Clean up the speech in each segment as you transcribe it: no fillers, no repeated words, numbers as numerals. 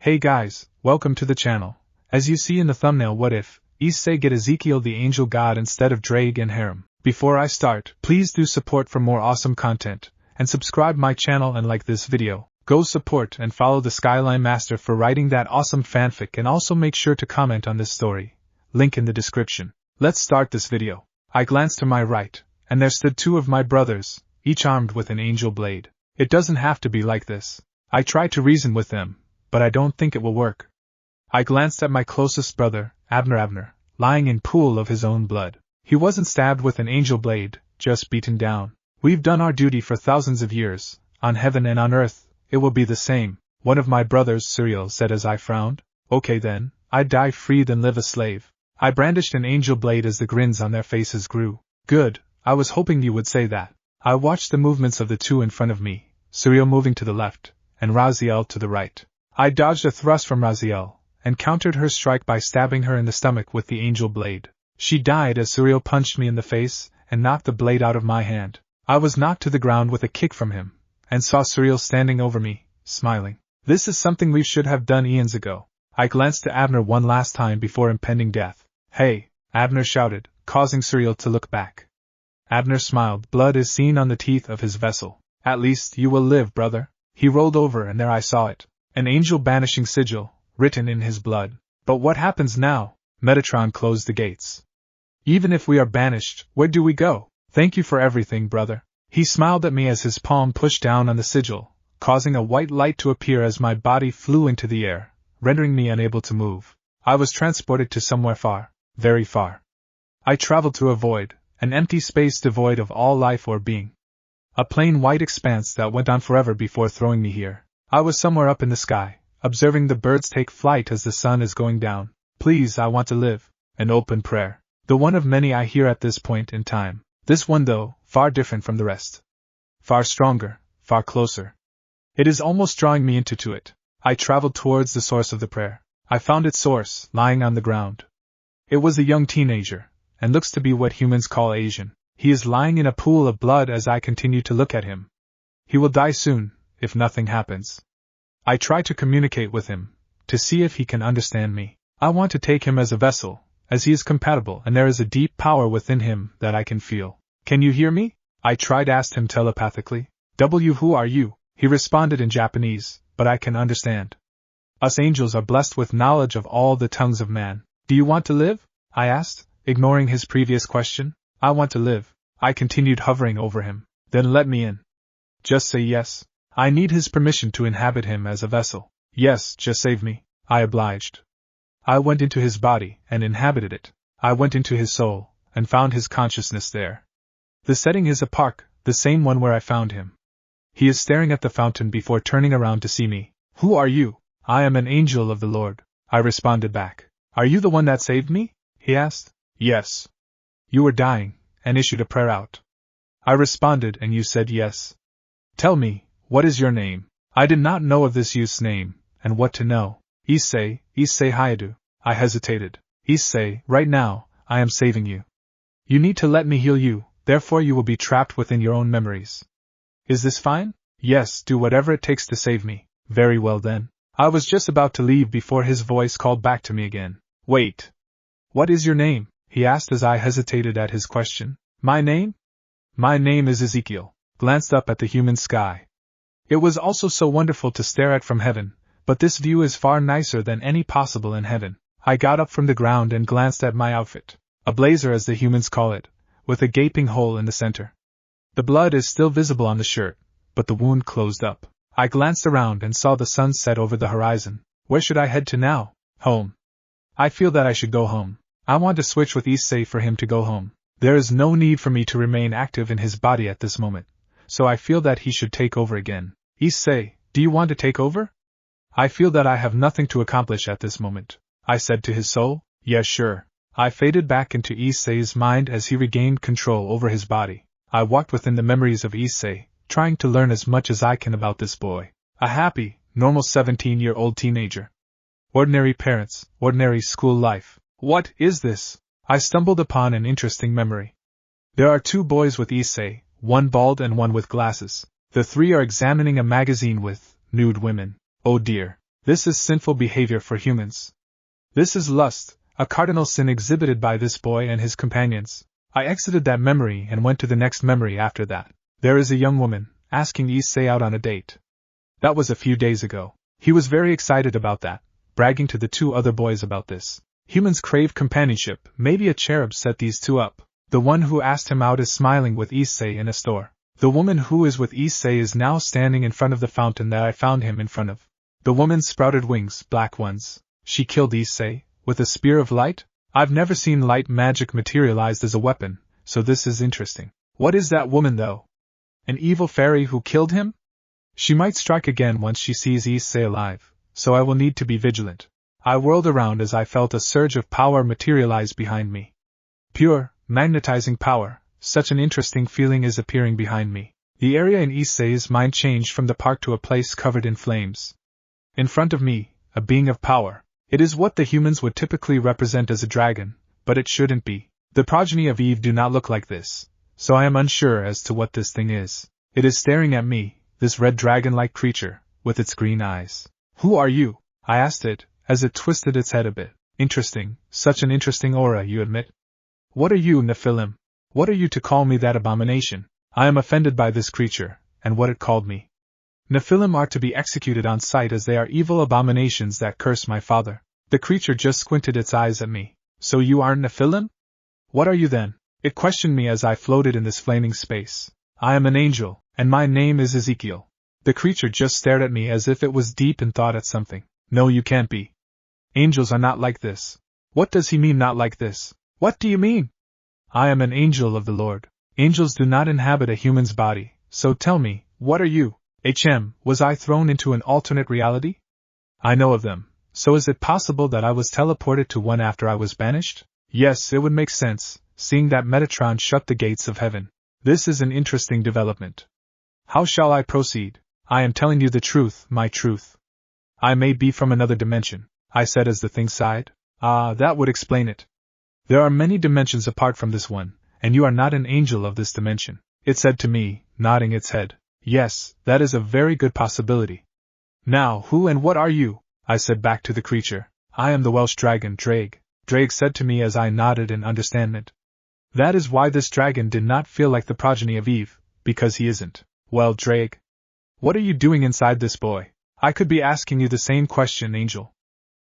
Hey guys, welcome to the channel. As you see in the thumbnail, what if Issei get Ezekiel the angel god instead of draig and harem? Before I start, please do support for more awesome content, and subscribe my channel and like this video. Go support and follow the Skylinemaster for writing that awesome fanfic, and also make sure to comment on this story. Link in the description. Let's start this video. I glanced to my right, and there stood two of my brothers, each armed with an angel blade. It doesn't have to be like this. I tried to reason with them, but I don't think it will work. I glanced at my closest brother, Abner, lying in pool of his own blood. He wasn't stabbed with an angel blade, just beaten down. We've done our duty for thousands of years. On heaven and on earth, it will be the same, one of my brothers, Cyril, said as I frowned. Okay then, I'd die free than live a slave. I brandished an angel blade as the grins on their faces grew. Good, I was hoping you would say that. I watched the movements of the two in front of me, Cyril moving to the left, and Raziel to the right. I dodged a thrust from Raziel, and countered her strike by stabbing her in the stomach with the angel blade. She died as Cyril punched me in the face, and knocked the blade out of my hand. I was knocked to the ground with a kick from him, and saw Cyril standing over me, smiling. This is something we should have done eons ago. I glanced to Abner one last time before impending death. Hey, Abner shouted, causing Cyril to look back. Abner smiled. Blood is seen on the teeth of his vessel. At least you will live, brother. He rolled over and there I saw it. An angel banishing sigil, written in his blood. But what happens now? Metatron closed the gates. Even if we are banished, where do we go? Thank you for everything, brother. He smiled at me as his palm pushed down on the sigil, causing a white light to appear as my body flew into the air, rendering me unable to move. I was transported to somewhere far, very far. I traveled through a void, an empty space devoid of all life or being. A plain white expanse that went on forever before throwing me here. I was somewhere up in the sky, observing the birds take flight as the sun is going down. Please, I want to live. An open prayer. The one of many I hear at this point in time. This one, though, far different from the rest. Far stronger, far closer. It is almost drawing me into it. I traveled towards the source of the prayer. I found its source, lying on the ground. It was a young teenager, and looks to be what humans call Asian. He is lying in a pool of blood as I continue to look at him. He will die soon, if nothing happens. I try to communicate with him, to see if he can understand me. I want to take him as a vessel, as he is compatible and there is a deep power within him that I can feel. Can you hear me? I tried asked him telepathically. Who are you? He responded in Japanese, but I can understand. Us angels are blessed with knowledge of all the tongues of man. Do you want to live? I asked, ignoring his previous question. I want to live. I continued hovering over him. Then let me in. Just say yes. I need his permission to inhabit him as a vessel. Yes, just save me. I obliged. I went into his body and inhabited it. I went into his soul and found his consciousness there. The setting is a park, the same one where I found him. He is staring at the fountain before turning around to see me. Who are you? I am an angel of the Lord. I responded back. Are you the one that saved me? He asked. Yes. You were dying, and issued a prayer out. I responded and you said yes. Tell me, what is your name? I did not know of this youth's name, and what to know. Issei Hayadu. I hesitated. Issei, right now, I am saving you. You need to let me heal you, therefore you will be trapped within your own memories. Is this fine? Yes, do whatever it takes to save me. Very well then. I was just about to leave before his voice called back to me again. Wait. What is your name? He asked as I hesitated at his question. My name? My name is Ezekiel. Glanced up at the human sky. It was also so wonderful to stare at from heaven, but this view is far nicer than any possible in heaven. I got up from the ground and glanced at my outfit. A blazer as the humans call it, with a gaping hole in the center. The blood is still visible on the shirt, but the wound closed up. I glanced around and saw the sun set over the horizon. Where should I head to now? Home. I feel that I should go home. I want to switch with Issei for him to go home. There is no need for me to remain active in his body at this moment, so I feel that he should take over again. Issei, do you want to take over? I feel that I have nothing to accomplish at this moment. I said to his soul. Yes, sure. I faded back into Issei's mind as he regained control over his body. I walked within the memories of Issei, trying to learn as much as I can about this boy. A happy, normal 17-year-old teenager. Ordinary parents, ordinary school life. What is this? I stumbled upon an interesting memory. There are two boys with Issei, one bald and one with glasses. The three are examining a magazine with nude women. Oh dear. This is sinful behavior for humans. This is lust, a cardinal sin exhibited by this boy and his companions. I exited that memory and went to the next memory after that. There is a young woman, asking Issei out on a date. That was a few days ago. He was very excited about that, bragging to the 2 other boys about this. Humans crave companionship, maybe a cherub set these 2 up. The one who asked him out is smiling with Issei in a store. The woman who is with Issei is now standing in front of the fountain that I found him in front of. The woman sprouted wings, black ones. She killed Issei, with a spear of light? I've never seen light magic materialized as a weapon, so this is interesting. What is that woman though? An evil fairy who killed him? She might strike again once she sees Issei alive, so I will need to be vigilant. I whirled around as I felt a surge of power materialize behind me. Pure, magnetizing power, such an interesting feeling is appearing behind me. The area in Issei's mind changed from the park to a place covered in flames. In front of me, a being of power. It is what the humans would typically represent as a dragon, but it shouldn't be. The progeny of Eve do not look like this, so I am unsure as to what this thing is. It is staring at me, this red dragon-like creature, with its green eyes. Who are you? I asked it, as it twisted its head a bit. Interesting, such an interesting aura, you admit? What are you, Nephilim? What are you to call me that abomination? I am offended by this creature, and what it called me. Nephilim are to be executed on sight as they are evil abominations that curse my father. The creature just squinted its eyes at me. So you aren't Nephilim? What are you then? It questioned me as I floated in this flaming space. I am an angel, and my name is Ezekiel. The creature just stared at me as if it was deep in thought at something. No, you can't be. Angels are not like this. What does he mean not like this? What do you mean? I am an angel of the Lord. Angels do not inhabit a human's body, so tell me, what are you? Was I thrown into an alternate reality? I know of them, so is it possible that I was teleported to one after I was banished? Yes, it would make sense, seeing that Metatron shut the gates of heaven. This is an interesting development. How shall I proceed? I am telling you the truth, my truth. I may be from another dimension, I said as the thing sighed. Ah, that would explain it. There are many dimensions apart from this one, and you are not an angel of this dimension, it said to me, nodding its head. Yes, that is a very good possibility. Now, who and what are you? I said back to the creature. I am the Welsh dragon, Draig. Draig said to me as I nodded in understanding. That is why this dragon did not feel like the progeny of Eve, because he isn't. Well, Draig, what are you doing inside this boy? I could be asking you the same question, Angel.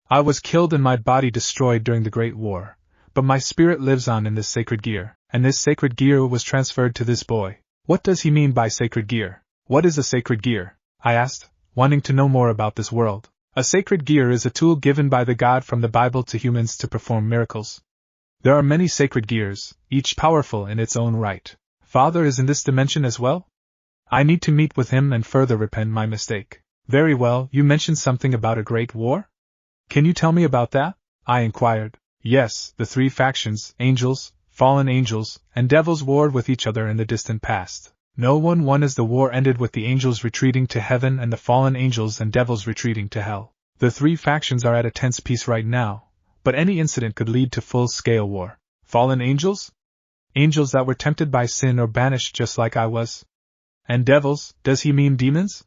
I was killed and my body destroyed during the Great War, but my spirit lives on in this sacred gear, and this sacred gear was transferred to this boy. What does he mean by sacred gear? What is a sacred gear? I asked, wanting to know more about this world. A sacred gear is a tool given by the God from the Bible to humans to perform miracles. There are many sacred gears, each powerful in its own right. Father is in this dimension as well? I need to meet with him and further repent my mistake. Very well, you mentioned something about a great war? Can you tell me about that? I inquired. Yes, the 3 factions, angels, fallen angels, and devils warred with each other in the distant past. No one won as the war ended with the angels retreating to heaven and the fallen angels and devils retreating to hell. The 3 factions are at a tense peace right now, but any incident could lead to full-scale war. Fallen angels? Angels that were tempted by sin or banished just like I was. And devils, does he mean demons?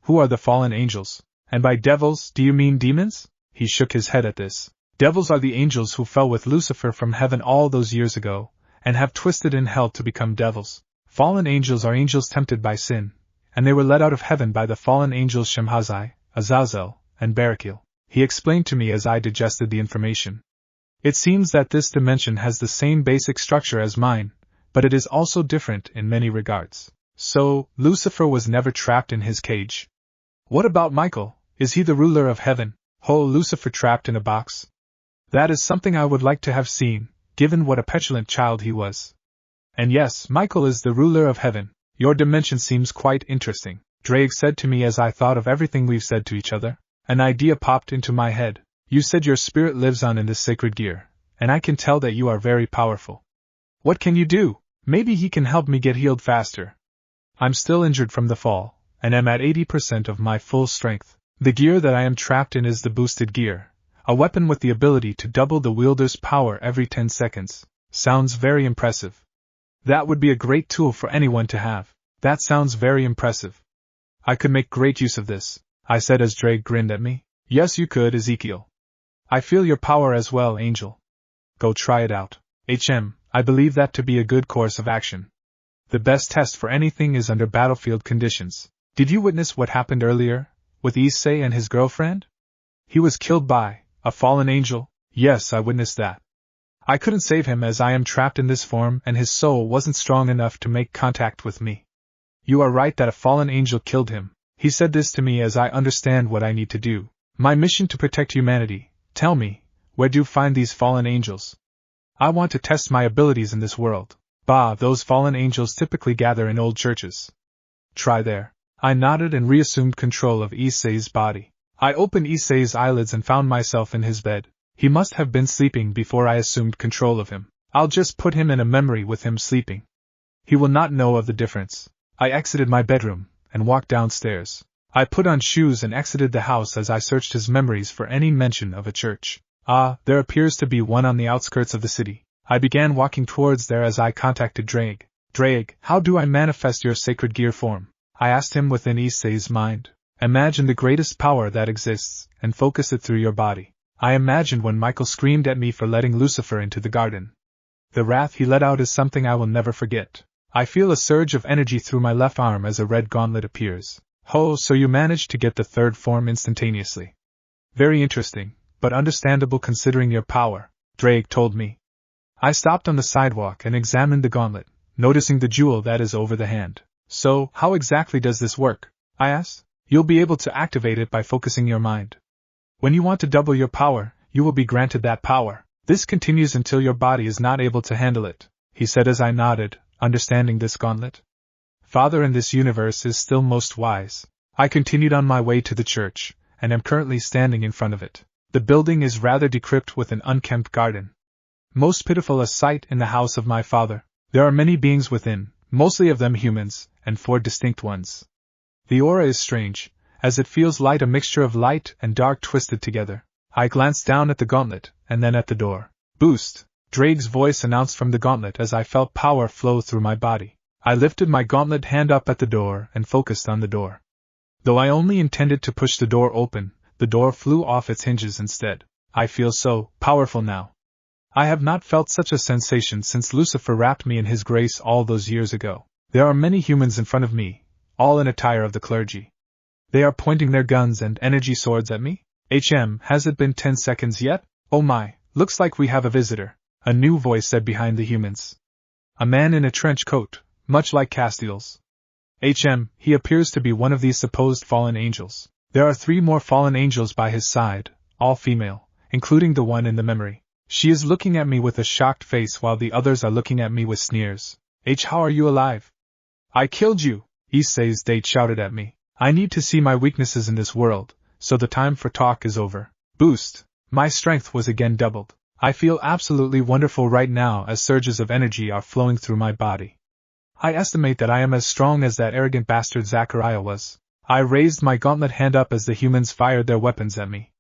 Who are the fallen angels? And by devils, do you mean demons? He shook his head at this. Devils are the angels who fell with Lucifer from heaven all those years ago, and have twisted in hell to become devils. Fallen angels are angels tempted by sin, and they were led out of heaven by the fallen angels Shemhazai, Azazel, and Barakiel. He explained to me as I digested the information. It seems that this dimension has the same basic structure as mine, but it is also different in many regards. So, Lucifer was never trapped in his cage. What about Michael? Is he the ruler of heaven? Lucifer trapped in a box? That is something I would like to have seen, given what a petulant child he was. And yes, Michael is the ruler of heaven. Your dimension seems quite interesting, Draig said to me as I thought of everything we've said to each other. An idea popped into my head. You said your spirit lives on in this sacred gear, and I can tell that you are very powerful. What can you do? Maybe he can help me get healed faster. I'm still injured from the fall, and am at 80% of my full strength. The gear that I am trapped in is the boosted gear, a weapon with the ability to double the wielder's power every 10 seconds. Sounds very impressive. That would be a great tool for anyone to have. That sounds very impressive. I could make great use of this. I said as Draig grinned at me. Yes, you could, Ezekiel. I feel your power as well, Angel. Go try it out. I believe that to be a good course of action. The best test for anything is under battlefield conditions. Did you witness what happened earlier, with Issei and his girlfriend? He was killed by a fallen angel. Yes, I witnessed that. I couldn't save him as I am trapped in this form and his soul wasn't strong enough to make contact with me. You are right that a fallen angel killed him. He said this to me as I understand what I need to do. My mission to protect humanity. Tell me, where do you find these fallen angels? I want to test my abilities in this world. Bah, those fallen angels typically gather in old churches. Try there. I nodded and reassumed control of Issei's body. I opened Issei's eyelids and found myself in his bed. He must have been sleeping before I assumed control of him. I'll just put him in a memory with him sleeping. He will not know of the difference. I exited my bedroom and walked downstairs. I put on shoes and exited the house as I searched his memories for any mention of a church. There appears to be one on the outskirts of the city. I began walking towards there as I contacted Draig. Draig, how do I manifest your sacred gear form? I asked him within Issei's mind. Imagine the greatest power that exists, and focus it through your body. I imagined when Michael screamed at me for letting Lucifer into the garden. The wrath he let out is something I will never forget. I feel a surge of energy through my left arm as a red gauntlet appears. Oh, so you managed to get the third form instantaneously. Very interesting, but understandable considering your power, Draig told me. I stopped on the sidewalk and examined the gauntlet, noticing the jewel that is over the hand. So, how exactly does this work? I asked. You'll be able to activate it by focusing your mind. When you want to double your power, you will be granted that power. This continues until your body is not able to handle it, he said as I nodded, understanding this gauntlet. Father in this universe is still most wise. I continued on my way to the church, and am currently standing in front of it. The building is rather decrepit with an unkempt garden. Most pitiful a sight in the house of my father. There are many beings within, mostly of them humans, and 4 distinct ones. The aura is strange, as it feels like a mixture of light and dark twisted together. I glanced down at the gauntlet, and then at the door. Boost! Draig's voice announced from the gauntlet as I felt power flow through my body. I lifted my gauntlet hand up at the door and focused on the door. Though I only intended to push the door open, the door flew off its hinges instead. I feel so powerful now. I have not felt such a sensation since Lucifer wrapped me in his grace all those years ago. There are many humans in front of me, all in attire of the clergy. They are pointing their guns and energy swords at me. Has it been 10 seconds yet? Oh my, looks like we have a visitor, a new voice said behind the humans. A man in a trench coat, much like Castiel's. He appears to be one of these supposed fallen angels. There are 3 more fallen angels by his side, all female, including the one in the memory. She is looking at me with a shocked face while the others are looking at me with sneers. How are you alive? I killed you, Issei's date shouted at me. I need to see my weaknesses in this world, so the time for talk is over. Boost! My strength was again doubled. I feel absolutely wonderful right now as surges of energy are flowing through my body. I estimate that I am as strong as that arrogant bastard Zachariah was. I raised my gauntlet hand up as the humans fired their weapons at me.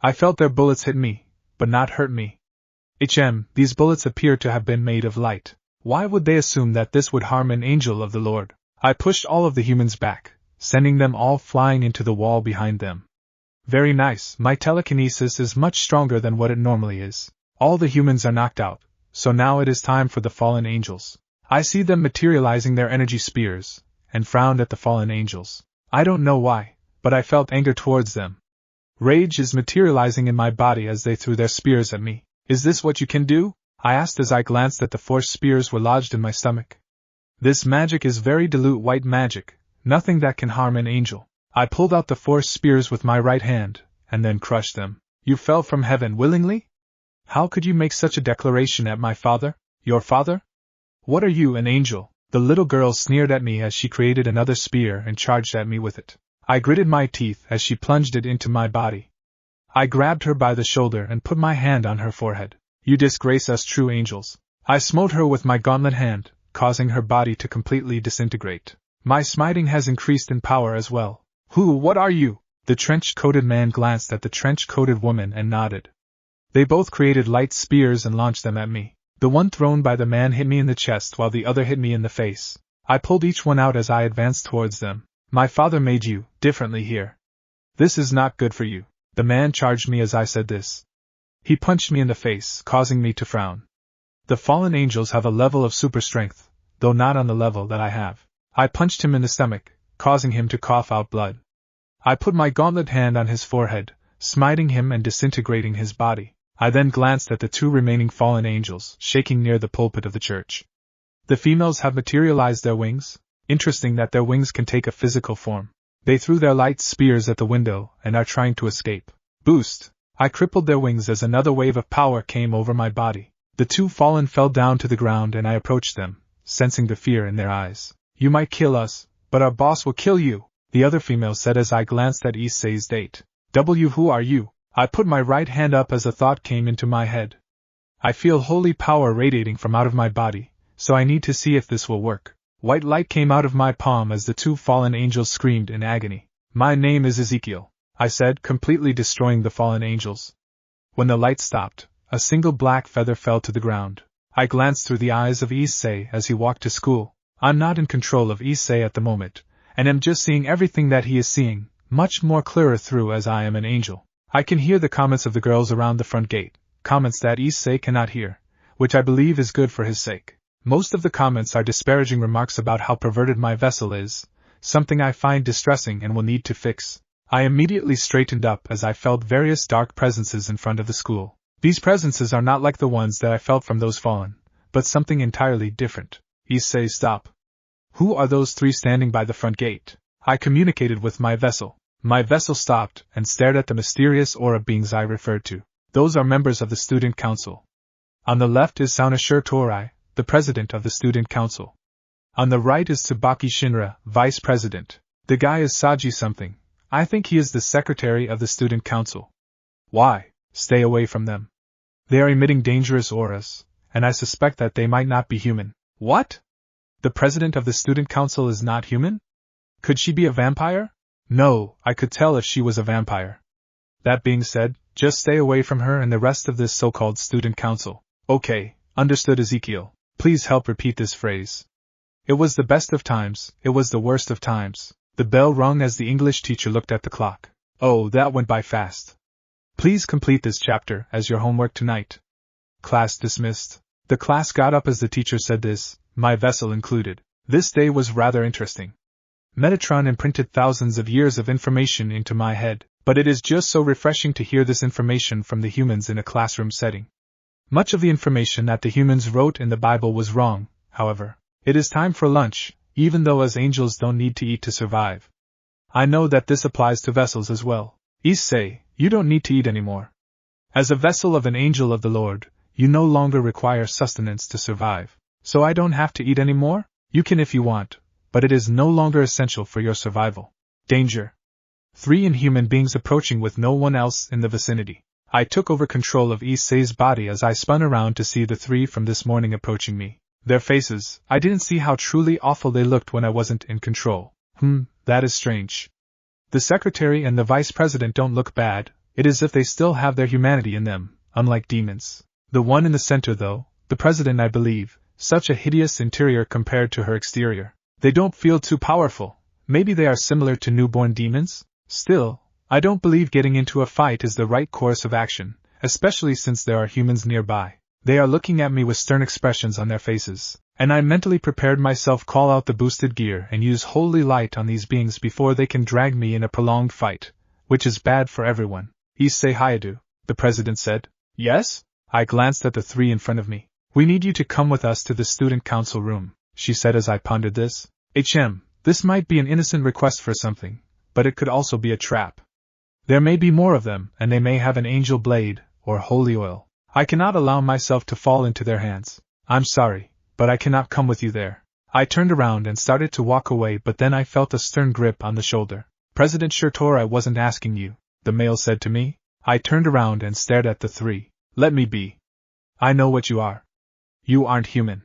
I felt their bullets hit me, but not hurt me. These bullets appear to have been made of light. Why would they assume that this would harm an angel of the Lord? I pushed all of the humans back, sending them all flying into the wall behind them. Very nice, my telekinesis is much stronger than what it normally is. All the humans are knocked out, so now it is time for the fallen angels. I see them materializing their energy spears, and frowned at the fallen angels. I don't know why, but I felt anger towards them. Rage is materializing in my body as they threw their spears at me. Is this what you can do? I asked as I glanced at the 4 spears were lodged in my stomach. This magic is very dilute white magic, nothing that can harm an angel. I pulled out the 4 spears with my right hand, and then crushed them. You fell from heaven willingly? How could you make such a declaration at my father? Your father? What are you, an angel? The little girl sneered at me as she created another spear and charged at me with it. I gritted my teeth as she plunged it into my body. I grabbed her by the shoulder and put my hand on her forehead. You disgrace us true angels. I smote her with my gauntlet hand, causing her body to completely disintegrate. My smiting has increased in power as well. What are you? The trench-coated man glanced at the trench-coated woman and nodded. They both created light spears and launched them at me. The one thrown by the man hit me in the chest while the other hit me in the face. I pulled each one out as I advanced towards them. My father made you differently here. This is not good for you. The man charged me as I said this. He punched me in the face, causing me to frown. The fallen angels have a level of super strength, though not on the level that I have. I punched him in the stomach, causing him to cough out blood. I put my gauntlet hand on his forehead, smiting him and disintegrating his body. I then glanced at the 2 remaining fallen angels, shaking near the pulpit of the church. The females have materialized their wings. Interesting that their wings can take a physical form. They threw their light spears at the window and are trying to escape. Boost! I crippled their wings as another wave of power came over my body. The 2 fallen fell down to the ground and I approached them, sensing the fear in their eyes. You might kill us, but our boss will kill you, the other female said as I glanced at Issei's date. Who are you? I put my right hand up as a thought came into my head. I feel holy power radiating from out of my body, so I need to see if this will work. White light came out of my palm as the 2 fallen angels screamed in agony. My name is Ezekiel, I said, completely destroying the fallen angels. When the light stopped, a single black feather fell to the ground. I glanced through the eyes of Issei as he walked to school. I'm not in control of Issei at the moment, and am just seeing everything that he is seeing, much more clearer through as I am an angel. I can hear the comments of the girls around the front gate, comments that Issei cannot hear, which I believe is good for his sake. Most of the comments are disparaging remarks about how perverted my vessel is, something I find distressing and will need to fix. I immediately straightened up as I felt various dark presences in front of the school. These presences are not like the ones that I felt from those fallen, but something entirely different. Issei, stop. Who are those 3 standing by the front gate? I communicated with my vessel. My vessel stopped and stared at the mysterious aura beings I referred to. Those are members of the student council. On the left is Saunashir Torai, the president of the student council. On the right is Tsubaki Shinra, vice president. The guy is Saji something. I think he is the secretary of the student council. Why? Stay away from them. They are emitting dangerous auras, and I suspect that they might not be human. What? The president of the student council is not human? Could she be a vampire? No, I could tell if she was a vampire. That being said, just stay away from her and the rest of this so-called student council. Okay, understood Ezekiel. Please help repeat this phrase. It was the best of times, it was the worst of times. The bell rung as the English teacher looked at the clock. Oh, that went by fast. Please complete this chapter as your homework tonight. Class dismissed. The class got up as the teacher said this, my vessel included. This day was rather interesting. Metatron imprinted thousands of years of information into my head, but it is just so refreshing to hear this information from the humans in a classroom setting. Much of the information that the humans wrote in the Bible was wrong, however. It is time for lunch, even though as angels don't need to eat to survive. I know that this applies to vessels as well. Issei, you don't need to eat anymore. As a vessel of an angel of the Lord, you no longer require sustenance to survive. So I don't have to eat anymore? You can if you want, but it is no longer essential for your survival. Danger. 3 inhuman beings approaching with no one else in the vicinity. I took over control of Issei's body as I spun around to see the 3 from this morning approaching me. Their faces, I didn't see how truly awful they looked when I wasn't in control. That is strange. The secretary and the vice president don't look bad, it is as if they still have their humanity in them, unlike demons. The one in the center though, the president I believe, such a hideous interior compared to her exterior. They don't feel too powerful, maybe they are similar to newborn demons? Still, I don't believe getting into a fight is the right course of action, especially since there are humans nearby. They are looking at me with stern expressions on their faces, and I mentally prepared myself call out the boosted gear and use holy light on these beings before they can drag me in a prolonged fight, which is bad for everyone. Issei Hayadu, the president said. Yes? I glanced at the 3 in front of me. We need you to come with us to the student council room, she said as I pondered this. This might be an innocent request for something, but it could also be a trap. There may be more of them, and they may have an angel blade, or holy oil. I cannot allow myself to fall into their hands. I'm sorry, but I cannot come with you there. I turned around and started to walk away, but then I felt a stern grip on the shoulder. President Shirtor, I wasn't asking you, the male said to me. I turned around and stared at the 3. Let me be. I know what you are. You aren't human.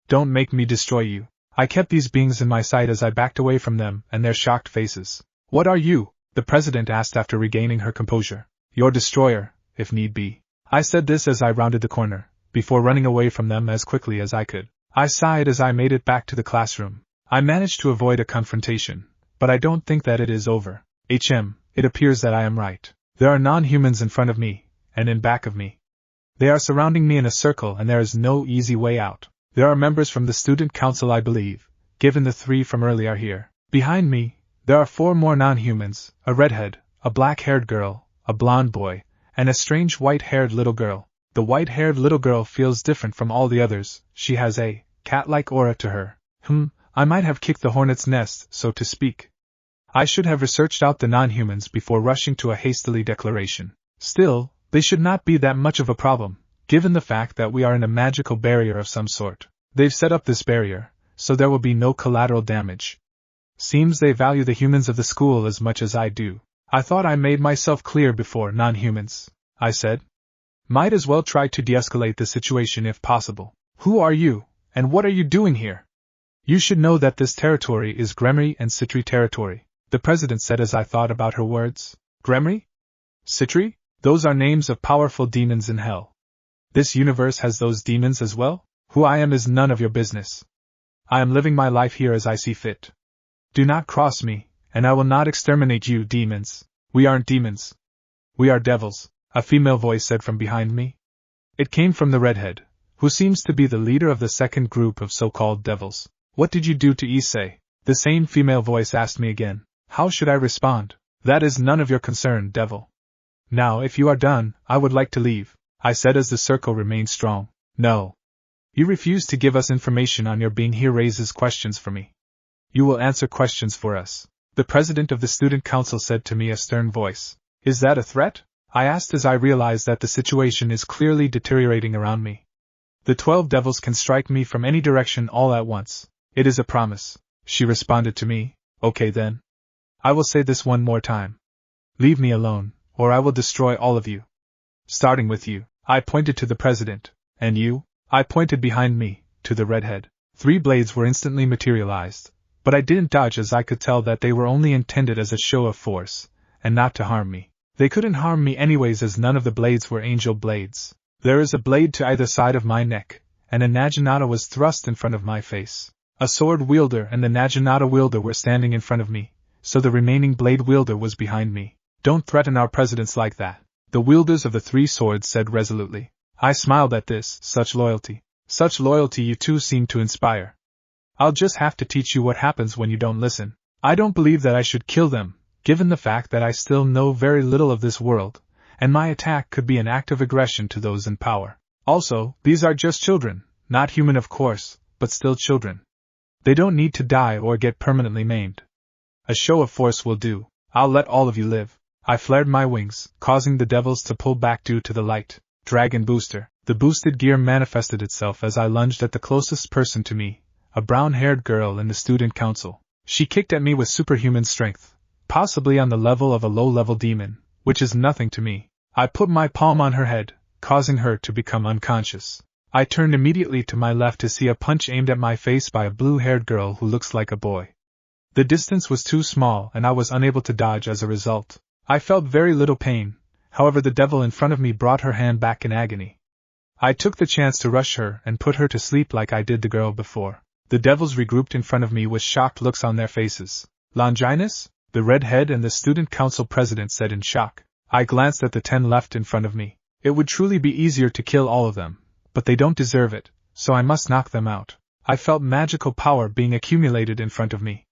Don't make me destroy you. I kept these beings in my sight as I backed away from them and their shocked faces. What are you? The president asked after regaining her composure. Your destroyer, if need be. I said this as I rounded the corner, before running away from them as quickly as I could. I sighed as I made it back to the classroom. I managed to avoid a confrontation, but I don't think that it is over. It appears that I am right. There are non-humans in front of me, and in back of me. They are surrounding me in a circle and there is no easy way out. There are members from the student council, I believe, given the 3 from earlier here. Behind me, there are 4 more non-humans, a redhead, a black-haired girl, a blonde boy, and a strange white-haired little girl. The white-haired little girl feels different from all the others. She has a cat-like aura to her. I might have kicked the hornet's nest, so to speak. I should have researched out the non-humans before rushing to a hastily declaration. Still, they should not be that much of a problem, given the fact that we are in a magical barrier of some sort. They've set up this barrier, so there will be no collateral damage. Seems they value the humans of the school as much as I do. I thought I made myself clear before, non-humans, I said. Might as well try to de-escalate the situation if possible. Who are you, and what are you doing here? You should know that this territory is Gremry and Citri territory, the president said as I thought about her words. Gremry? Citri? Those are names of powerful demons in hell. This universe has those demons as well? Who I am is none of your business. I am living my life here as I see fit. Do not cross me, and I will not exterminate you, demons. We aren't demons. We are devils, a female voice said from behind me. It came from the redhead, who seems to be the leader of the second group of so-called devils. What did you do to Issei? The same female voice asked me again. How should I respond? That is none of your concern, devil. Now, if you are done, I would like to leave, I said as the circle remained strong. No. You refuse to give us information on your being here raises questions for me. You will answer questions for us, the president of the student council said to me, a stern voice. Is that a threat? I asked as I realized that the situation is clearly deteriorating around me. The 12 devils can strike me from any direction all at once. It is a promise, she responded to me. Okay then. I will say this one more time. Leave me alone, or I will destroy all of you. Starting with you, I pointed to the president. And you? I pointed behind me, to the redhead. 3 blades were instantly materialized, but I didn't dodge as I could tell that they were only intended as a show of force, and not to harm me. They couldn't harm me anyways as none of the blades were angel blades. There is a blade to either side of my neck, and a naginata was thrust in front of my face. A sword wielder and the naginata wielder were standing in front of me, so the remaining blade wielder was behind me. Don't threaten our presidents like that, the wielders of the 3 swords said resolutely. I smiled at this. Such loyalty you two seem to inspire. I'll just have to teach you what happens when you don't listen. I don't believe that I should kill them, given the fact that I still know very little of this world, and my attack could be an act of aggression to those in power. Also, these are just children, not human of course, but still children. They don't need to die or get permanently maimed. A show of force will do. I'll let all of you live. I flared my wings, causing the devils to pull back due to the light. Dragon booster. The boosted gear manifested itself as I lunged at the closest person to me, a brown-haired girl in the student council. She kicked at me with superhuman strength, possibly on the level of a low-level demon, which is nothing to me. I put my palm on her head, causing her to become unconscious. I turned immediately to my left to see a punch aimed at my face by a blue-haired girl who looks like a boy. The distance was too small and I was unable to dodge as a result. I felt very little pain, however the devil in front of me brought her hand back in agony. I took the chance to rush her and put her to sleep like I did the girl before. The devils regrouped in front of me with shocked looks on their faces. Longinus? The redhead and the student council president said in shock. I glanced at the 10 left in front of me. It would truly be easier to kill all of them, but they don't deserve it, so I must knock them out. I felt magical power being accumulated in front of me.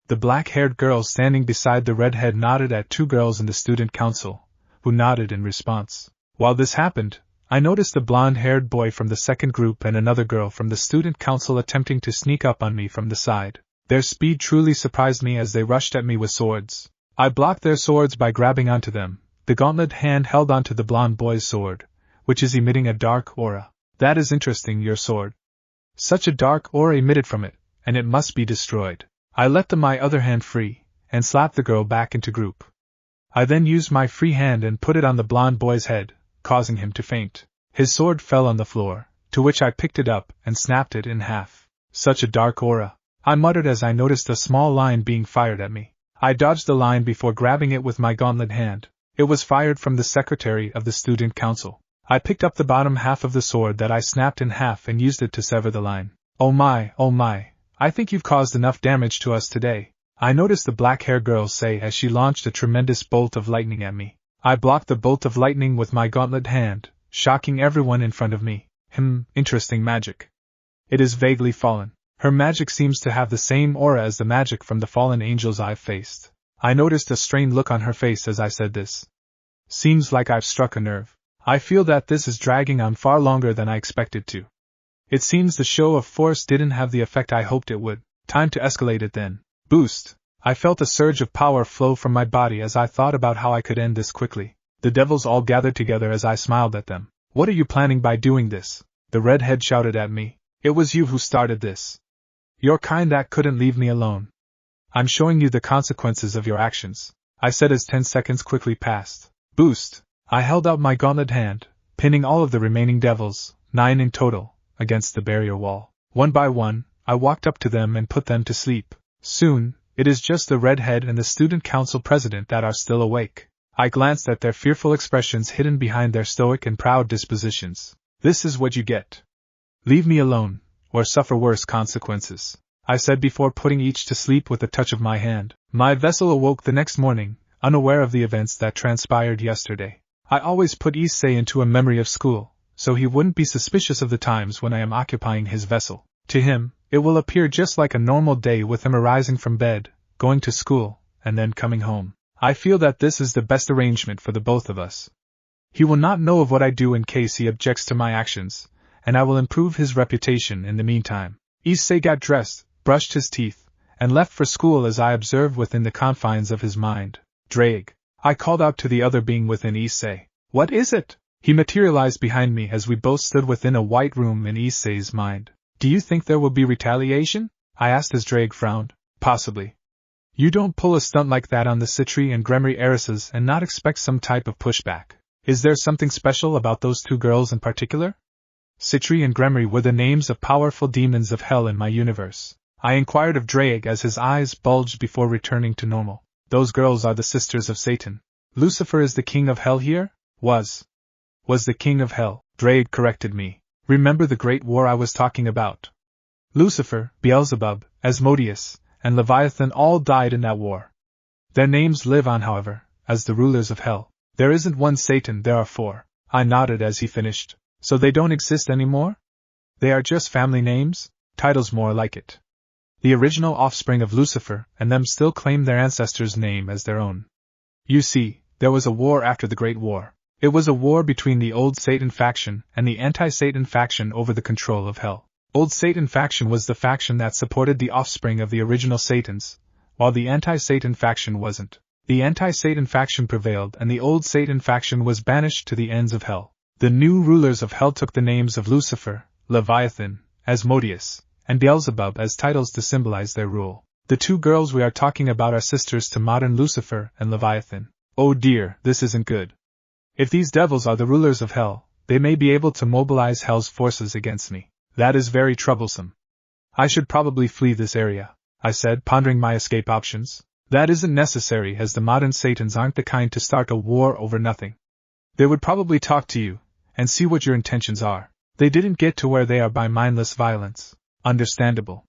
The black-haired girl standing beside the redhead nodded at 2 girls in the student council, who nodded in response. While this happened, I noticed a blonde-haired boy from the second group and another girl from the student council attempting to sneak up on me from the side. Their speed truly surprised me as they rushed at me with swords. I blocked their swords by grabbing onto them. The gauntlet hand held onto the blonde boy's sword, which is emitting a dark aura. That is interesting, your sword. Such a dark aura emitted from it, and it must be destroyed. I let my other hand free, and slapped the girl back into group. I then used my free hand and put it on the blonde boy's head, causing him to faint. His sword fell on the floor, to which I picked it up and snapped it in half. Such a dark aura, I muttered as I noticed a small line being fired at me. I dodged the line before grabbing it with my gauntlet hand. It was fired from the secretary of the student council. I picked up the bottom half of the sword that I snapped in half and used it to sever the line. Oh my, I think you've caused enough damage to us today. I noticed the black-haired girl say as she launched a tremendous bolt of lightning at me. I blocked the bolt of lightning with my gauntlet hand, shocking everyone in front of me. Interesting magic. It is vaguely fallen. Her magic seems to have the same aura as the magic from the fallen angels I've faced. I noticed a strained look on her face as I said this. Seems like I've struck a nerve. I feel that this is dragging on far longer than I expected to. It seems the show of force didn't have the effect I hoped it would. Time to escalate it then. Boost. I felt a surge of power flow from my body as I thought about how I could end this quickly. The devils all gathered together as I smiled at them. What are you planning by doing this? The redhead shouted at me. It was you who started this. Your kind that couldn't leave me alone. I'm showing you the consequences of your actions, I said as 10 seconds quickly passed. Boost. I held out my gauntlet hand, pinning all of the remaining devils, 9 in total, against the barrier wall. One by one, I walked up to them and put them to sleep. Soon, it is just the redhead and the student council president that are still awake. I glanced at their fearful expressions hidden behind their stoic and proud dispositions. This is what you get. Leave me alone, or suffer worse consequences, I said before putting each to sleep with a touch of my hand. My vessel awoke the next morning, unaware of the events that transpired yesterday. I always put Issei into a memory of school, so he wouldn't be suspicious of the times when I am occupying his vessel. To him, it will appear just like a normal day with him arising from bed, going to school, and then coming home. I feel that this is the best arrangement for the both of us. He will not know of what I do in case he objects to my actions, and I will improve his reputation in the meantime. Issei got dressed, brushed his teeth, and left for school as I observed within the confines of his mind. Draig. I called out to the other being within Issei. What is it? He materialized behind me as we both stood within a white room in Issei's mind. Do you think there will be retaliation? I asked as Draig frowned. Possibly. You don't pull a stunt like that on the Citri and Gremry heiresses and not expect some type of pushback. Is there something special about those two girls in particular? Citri and Gremry were the names of powerful demons of hell in my universe. I inquired of Draig as his eyes bulged before returning to normal. Those girls are the sisters of Satan. Lucifer is the king of hell here? Was the king of hell, Draig corrected me. Remember the great war I was talking about? Lucifer, Beelzebub, Asmodeus, and Leviathan all died in that war. Their names live on, however, as the rulers of hell. There isn't one Satan, there are 4. I nodded as he finished. So they don't exist anymore? They are just family names? Titles more like it. The original offspring of Lucifer and them still claim their ancestors' name as their own. You see, there was a war after the Great War. It was a war between the Old Satan faction and the Anti-Satan faction over the control of hell. Old Satan faction was the faction that supported the offspring of the original Satans, while the Anti-Satan faction wasn't. The Anti-Satan faction prevailed and the Old Satan faction was banished to the ends of hell. The new rulers of hell took the names of Lucifer, Leviathan, Asmodeus, and Beelzebub as titles to symbolize their rule. The two girls we are talking about are sisters to modern Lucifer and Leviathan. Oh dear, this isn't good. If these devils are the rulers of hell, they may be able to mobilize hell's forces against me. That is very troublesome. I should probably flee this area, I said, pondering my escape options. That isn't necessary, as the modern Satans aren't the kind to start a war over nothing. They would probably talk to you, and see what your intentions are. They didn't get to where they are by mindless violence. Understandable.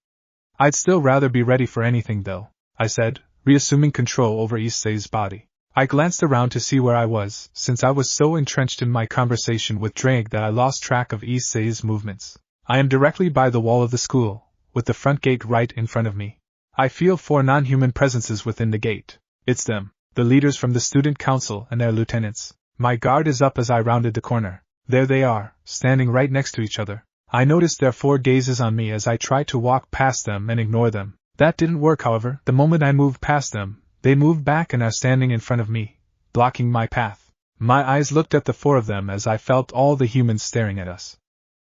I'd still rather be ready for anything though, I said, reassuming control over Issei's body. I glanced around to see where I was, since I was so entrenched in my conversation with Draig that I lost track of Issei's movements. I am directly by the wall of the school, with the front gate right in front of me. I feel 4 non-human presences within the gate. It's them, the leaders from the student council and their lieutenants. My guard is up as I rounded the corner. There they are, standing right next to each other. I noticed their 4 gazes on me as I tried to walk past them and ignore them. That didn't work, however. The moment I moved past them, they moved back and are standing in front of me, blocking my path. My eyes looked at the 4 of them as I felt all the humans staring at us.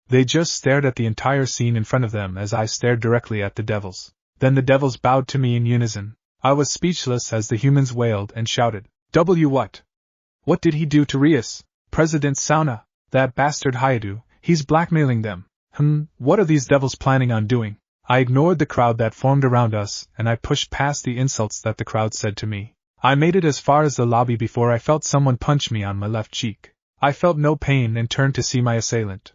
They just stared at the entire scene in front of them as I stared directly at the devils. Then the devils bowed to me in unison. I was speechless as the humans wailed and shouted, What? What did he do to Rias? President Sauna? That bastard Hayadu, he's blackmailing them. What are these devils planning on doing? I ignored the crowd that formed around us, and I pushed past the insults that the crowd said to me. I made it as far as the lobby before I felt someone punch me on my left cheek. I felt no pain and turned to see my assailant.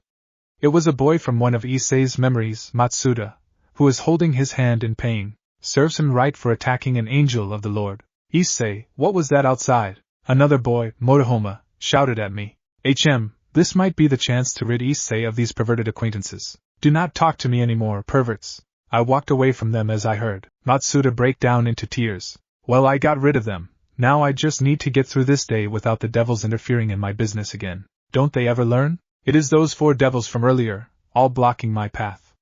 It was a boy from one of Issei's memories, Matsuda, who was holding his hand in pain. Serves him right for attacking an angel of the Lord. Issei, what was that outside? Another boy, Motohoma, shouted at me. This might be the chance to rid Issei of these perverted acquaintances. Do not talk to me anymore, perverts. I walked away from them as I heard Matsuda break down into tears. Well, I got rid of them. Now I just need to get through this day without the devils interfering in my business again. Don't they ever learn? It is those 4 devils from earlier, all blocking my path.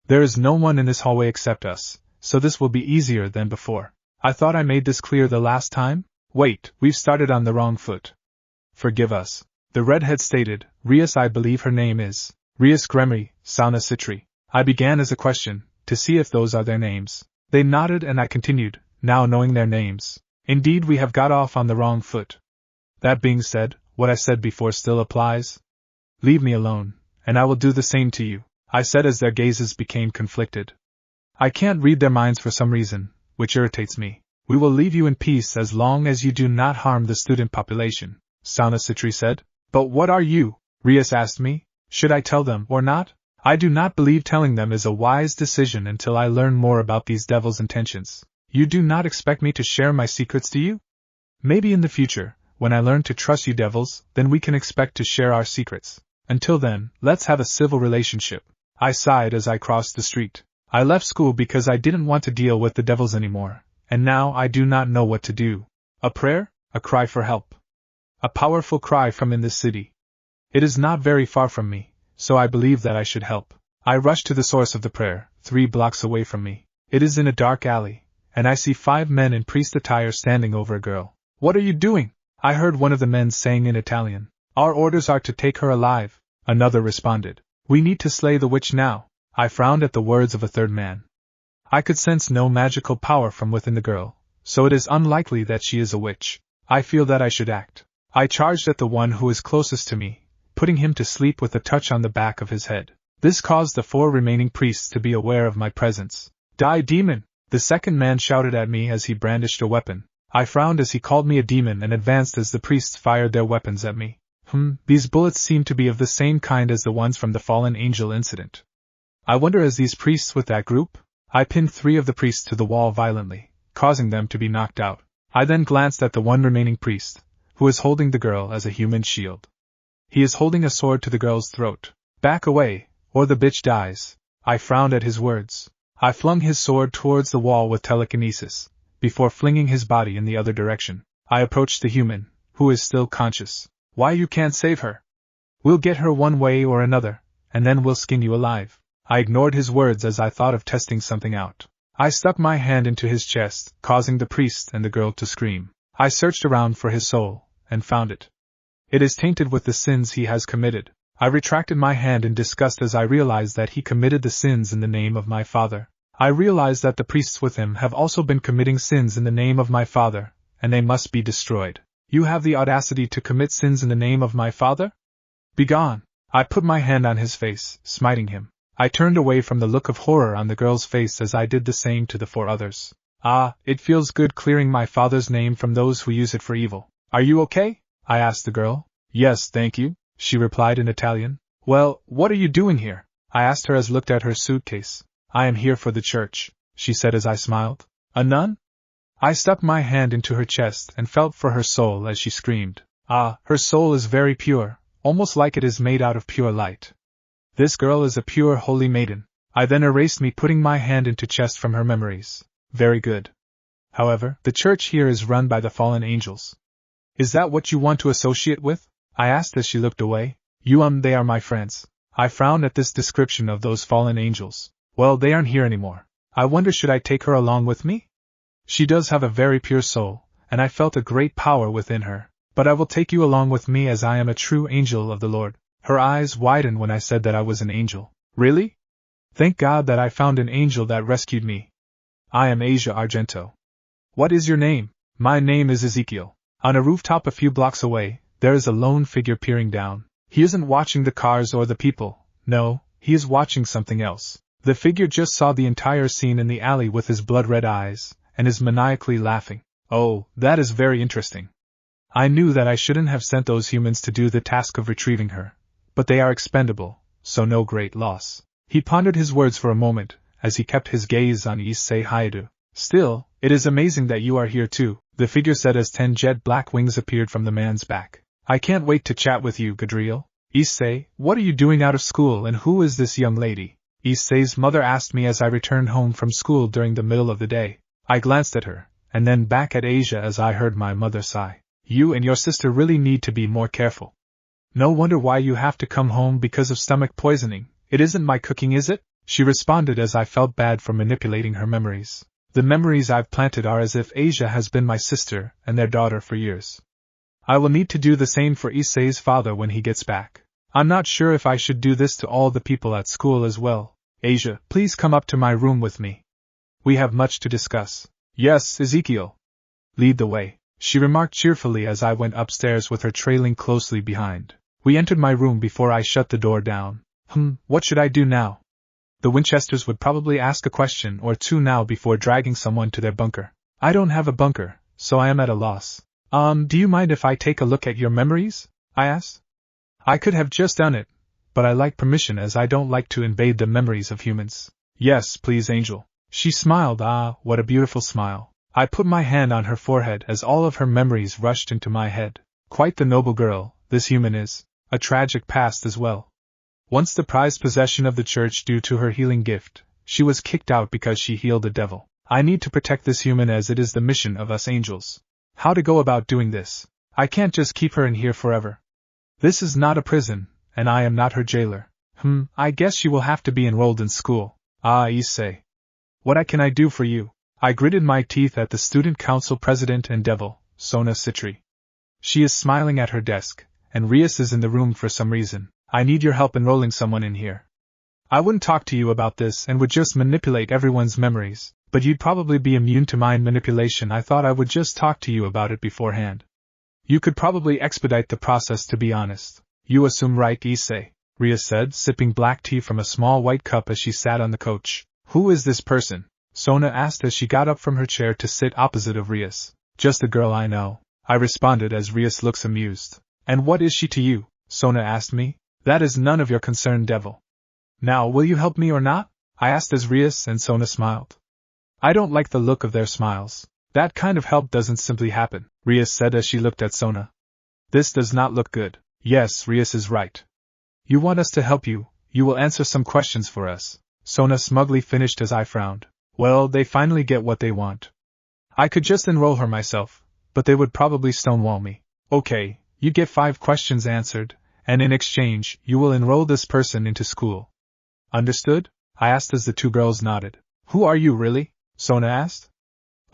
There is no one in this hallway except us, so this will be easier than before. I thought I made this clear the last time? Wait, we've started on the wrong foot. Forgive us. The redhead stated, Rias, I believe her name is Rias Gremry, Sauna Citri. I began as a question, to see if those are their names. They nodded and I continued, now knowing their names. Indeed, we have got off on the wrong foot. That being said, what I said before still applies? Leave me alone, and I will do the same to you, I said as their gazes became conflicted. I can't read their minds for some reason, which irritates me. We will leave you in peace as long as you do not harm the student population, Sauna Citri said. But what are you? Rias asked me. Should I tell them or not? I do not believe telling them is a wise decision until I learn more about these devils' intentions. You do not expect me to share my secrets, do you? Maybe in the future, when I learn to trust you devils, then we can expect to share our secrets. Until then, let's have a civil relationship. I sighed as I crossed the street. I left school because I didn't want to deal with the devils anymore, and now I do not know what to do. A prayer? A cry for help. A powerful cry from in this city. It is not very far from me, so I believe that I should help. I rush to the source of the prayer, 3 blocks away from me. It is in a dark alley, and I see 5 men in priest attire standing over a girl. What are you doing? I heard one of the men saying in Italian. Our orders are to take her alive. Another responded. We need to slay the witch now. I frowned at the words of a third man. I could sense no magical power from within the girl, so it is unlikely that she is a witch. I feel that I should act. I charged at the one who is closest to me, putting him to sleep with a touch on the back of his head. This caused the 4 remaining priests to be aware of my presence. Die, demon! The second man shouted at me as he brandished a weapon. I frowned as he called me a demon and advanced as the priests fired their weapons at me. These bullets seem to be of the same kind as the ones from the fallen angel incident. I wonder, as these priests with that group? I pinned 3 of the priests to the wall violently, causing them to be knocked out. I then glanced at the one remaining priest, who is holding the girl as a human shield. He is holding a sword to the girl's throat. Back away, or the bitch dies. I frowned at his words. I flung his sword towards the wall with telekinesis, before flinging his body in the other direction. I approached the human, who is still conscious. Why, you can't save her? We'll get her one way or another, and then we'll skin you alive. I ignored his words as I thought of testing something out. I stuck my hand into his chest, causing the priest and the girl to scream. I searched around for his soul, and found it. It is tainted with the sins he has committed. I retracted my hand in disgust as I realized that he committed the sins in the name of my father. I realized that the priests with him have also been committing sins in the name of my father, and they must be destroyed. You have the audacity to commit sins in the name of my father? Begone! I put my hand on his face, smiting him. I turned away from the look of horror on the girl's face as I did the same to the 4 others. Ah, it feels good clearing my father's name from those who use it for evil. Are you okay? I asked the girl. Yes, thank you, she replied in Italian. Well, what are you doing here? I asked her as I looked at her suitcase. I am here for the church, she said as I smiled. A nun? I stuck my hand into her chest and felt for her soul as she screamed. Ah, her soul is very pure, almost like it is made out of pure light. This girl is a pure holy maiden. I then erased me putting my hand into chest from her memories. Very good. However, the church here is run by the fallen angels. Is that what you want to associate with? I asked as she looked away. They are my friends. I frowned at this description of those fallen angels. Well, they aren't here anymore. I wonder, should I take her along with me? She does have a very pure soul, and I felt a great power within her. But I will take you along with me as I am a true angel of the Lord. Her eyes widened when I said that I was an angel. Really? Thank God that I found an angel that rescued me. I am Asia Argento. What is your name? My name is Ezekiel. On a rooftop a few blocks away, there is a lone figure peering down. He isn't watching the cars or the people. No, he is watching something else. The figure just saw the entire scene in the alley with his blood-red eyes, and is maniacally laughing. Oh, that is very interesting. I knew that I shouldn't have sent those humans to do the task of retrieving her. But they are expendable, so no great loss. He pondered his words for a moment, as he kept his gaze on Issei Hayato. Still, it is amazing that you are here too, the figure said as 10 jet black wings appeared from the man's back. I can't wait to chat with you, Gadriel. Issei, what are you doing out of school and who is this young lady? Issei's mother asked me as I returned home from school during the middle of the day. I glanced at her, and then back at Asia as I heard my mother sigh. You and your sister really need to be more careful. No wonder why you have to come home because of stomach poisoning. It isn't my cooking, is it? She responded as I felt bad for manipulating her memories. The memories I've planted are as if Asia has been my sister and their daughter for years. I will need to do the same for Issei's father when he gets back. I'm not sure if I should do this to all the people at school as well. Asia, please come up to my room with me. We have much to discuss. Yes, Ezekiel. Lead the way, she remarked cheerfully as I went upstairs with her trailing closely behind. We entered my room before I shut the door down. What should I do now? The Winchesters would probably ask a question or two now before dragging someone to their bunker. I don't have a bunker, so I am at a loss. Do you mind if I take a look at your memories? I asked. I could have just done it, but I like permission as I don't like to invade the memories of humans. Yes, please, Angel. She smiled. What a beautiful smile. I put my hand on her forehead as all of her memories rushed into my head. Quite the noble girl, this human is. A tragic past as well. Once the prized possession of the church due to her healing gift, she was kicked out because she healed the devil. I need to protect this human as it is the mission of us angels. How to go about doing this? I can't just keep her in here forever. This is not a prison, and I am not her jailer. I guess she will have to be enrolled in school. Issei. What can I do for you? I gritted my teeth at the student council president and devil, Sona Citri. She is smiling at her desk, and Rias is in the room for some reason. I need your help enrolling someone in here. I wouldn't talk to you about this and would just manipulate everyone's memories, but you'd probably be immune to mind manipulation. I thought I would just talk to you about it beforehand. You could probably expedite the process, to be honest. You assume, right, Issei? Rias said, sipping black tea from a small white cup as she sat on the couch. Who is this person? Sona asked as she got up from her chair to sit opposite of Rias. Just a girl I know, I responded as Rias looks amused. And what is she to you? Sona asked me. That is none of your concern, devil. Now, will you help me or not? I asked as Rias and Sona smiled. I don't like the look of their smiles. That kind of help doesn't simply happen, Rias said as she looked at Sona. This does not look good. Yes, Rias is right. You want us to help you, you will answer some questions for us. Sona smugly finished as I frowned. Well, they finally get what they want. I could just enroll her myself, but they would probably stonewall me. Okay, you get 5 questions answered, and in exchange, you will enroll this person into school. Understood? I asked as the 2 girls nodded. Who are you really? Sona asked.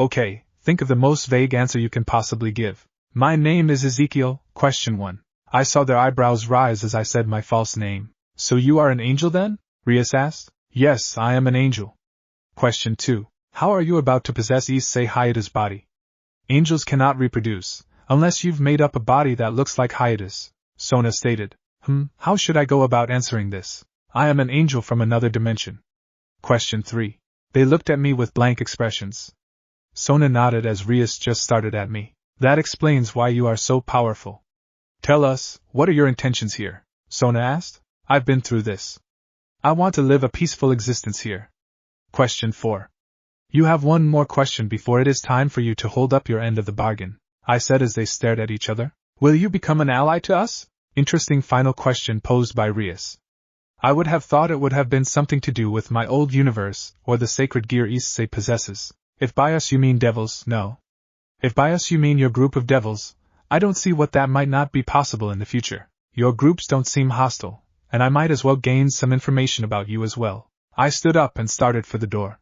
Okay, think of the most vague answer you can possibly give. My name is Ezekiel, question 1. I saw their eyebrows rise as I said my false name. So you are an angel then? Rias asked. Yes, I am an angel. Question 2. How are you about to possess Issei Hayata's body? Angels cannot reproduce, unless you've made up a body that looks like Hayata's, Sona stated. How should I go about answering this? I am an angel from another dimension. Question 3. They looked at me with blank expressions. Sona nodded as Rias just started at me. That explains why you are so powerful. Tell us, what are your intentions here? Sona asked. I've been through this. I want to live a peaceful existence here. Question 4. You have one more question before it is time for you to hold up your end of the bargain, I said as they stared at each other. Will you become an ally to us? Interesting final question posed by Rias. I would have thought it would have been something to do with my old universe, or the sacred gear Issei possesses. If by us you mean devils, no. If by us you mean your group of devils, I don't see what that might not be possible in the future. Your groups don't seem hostile, and I might as well gain some information about you as well. I stood up and started for the door.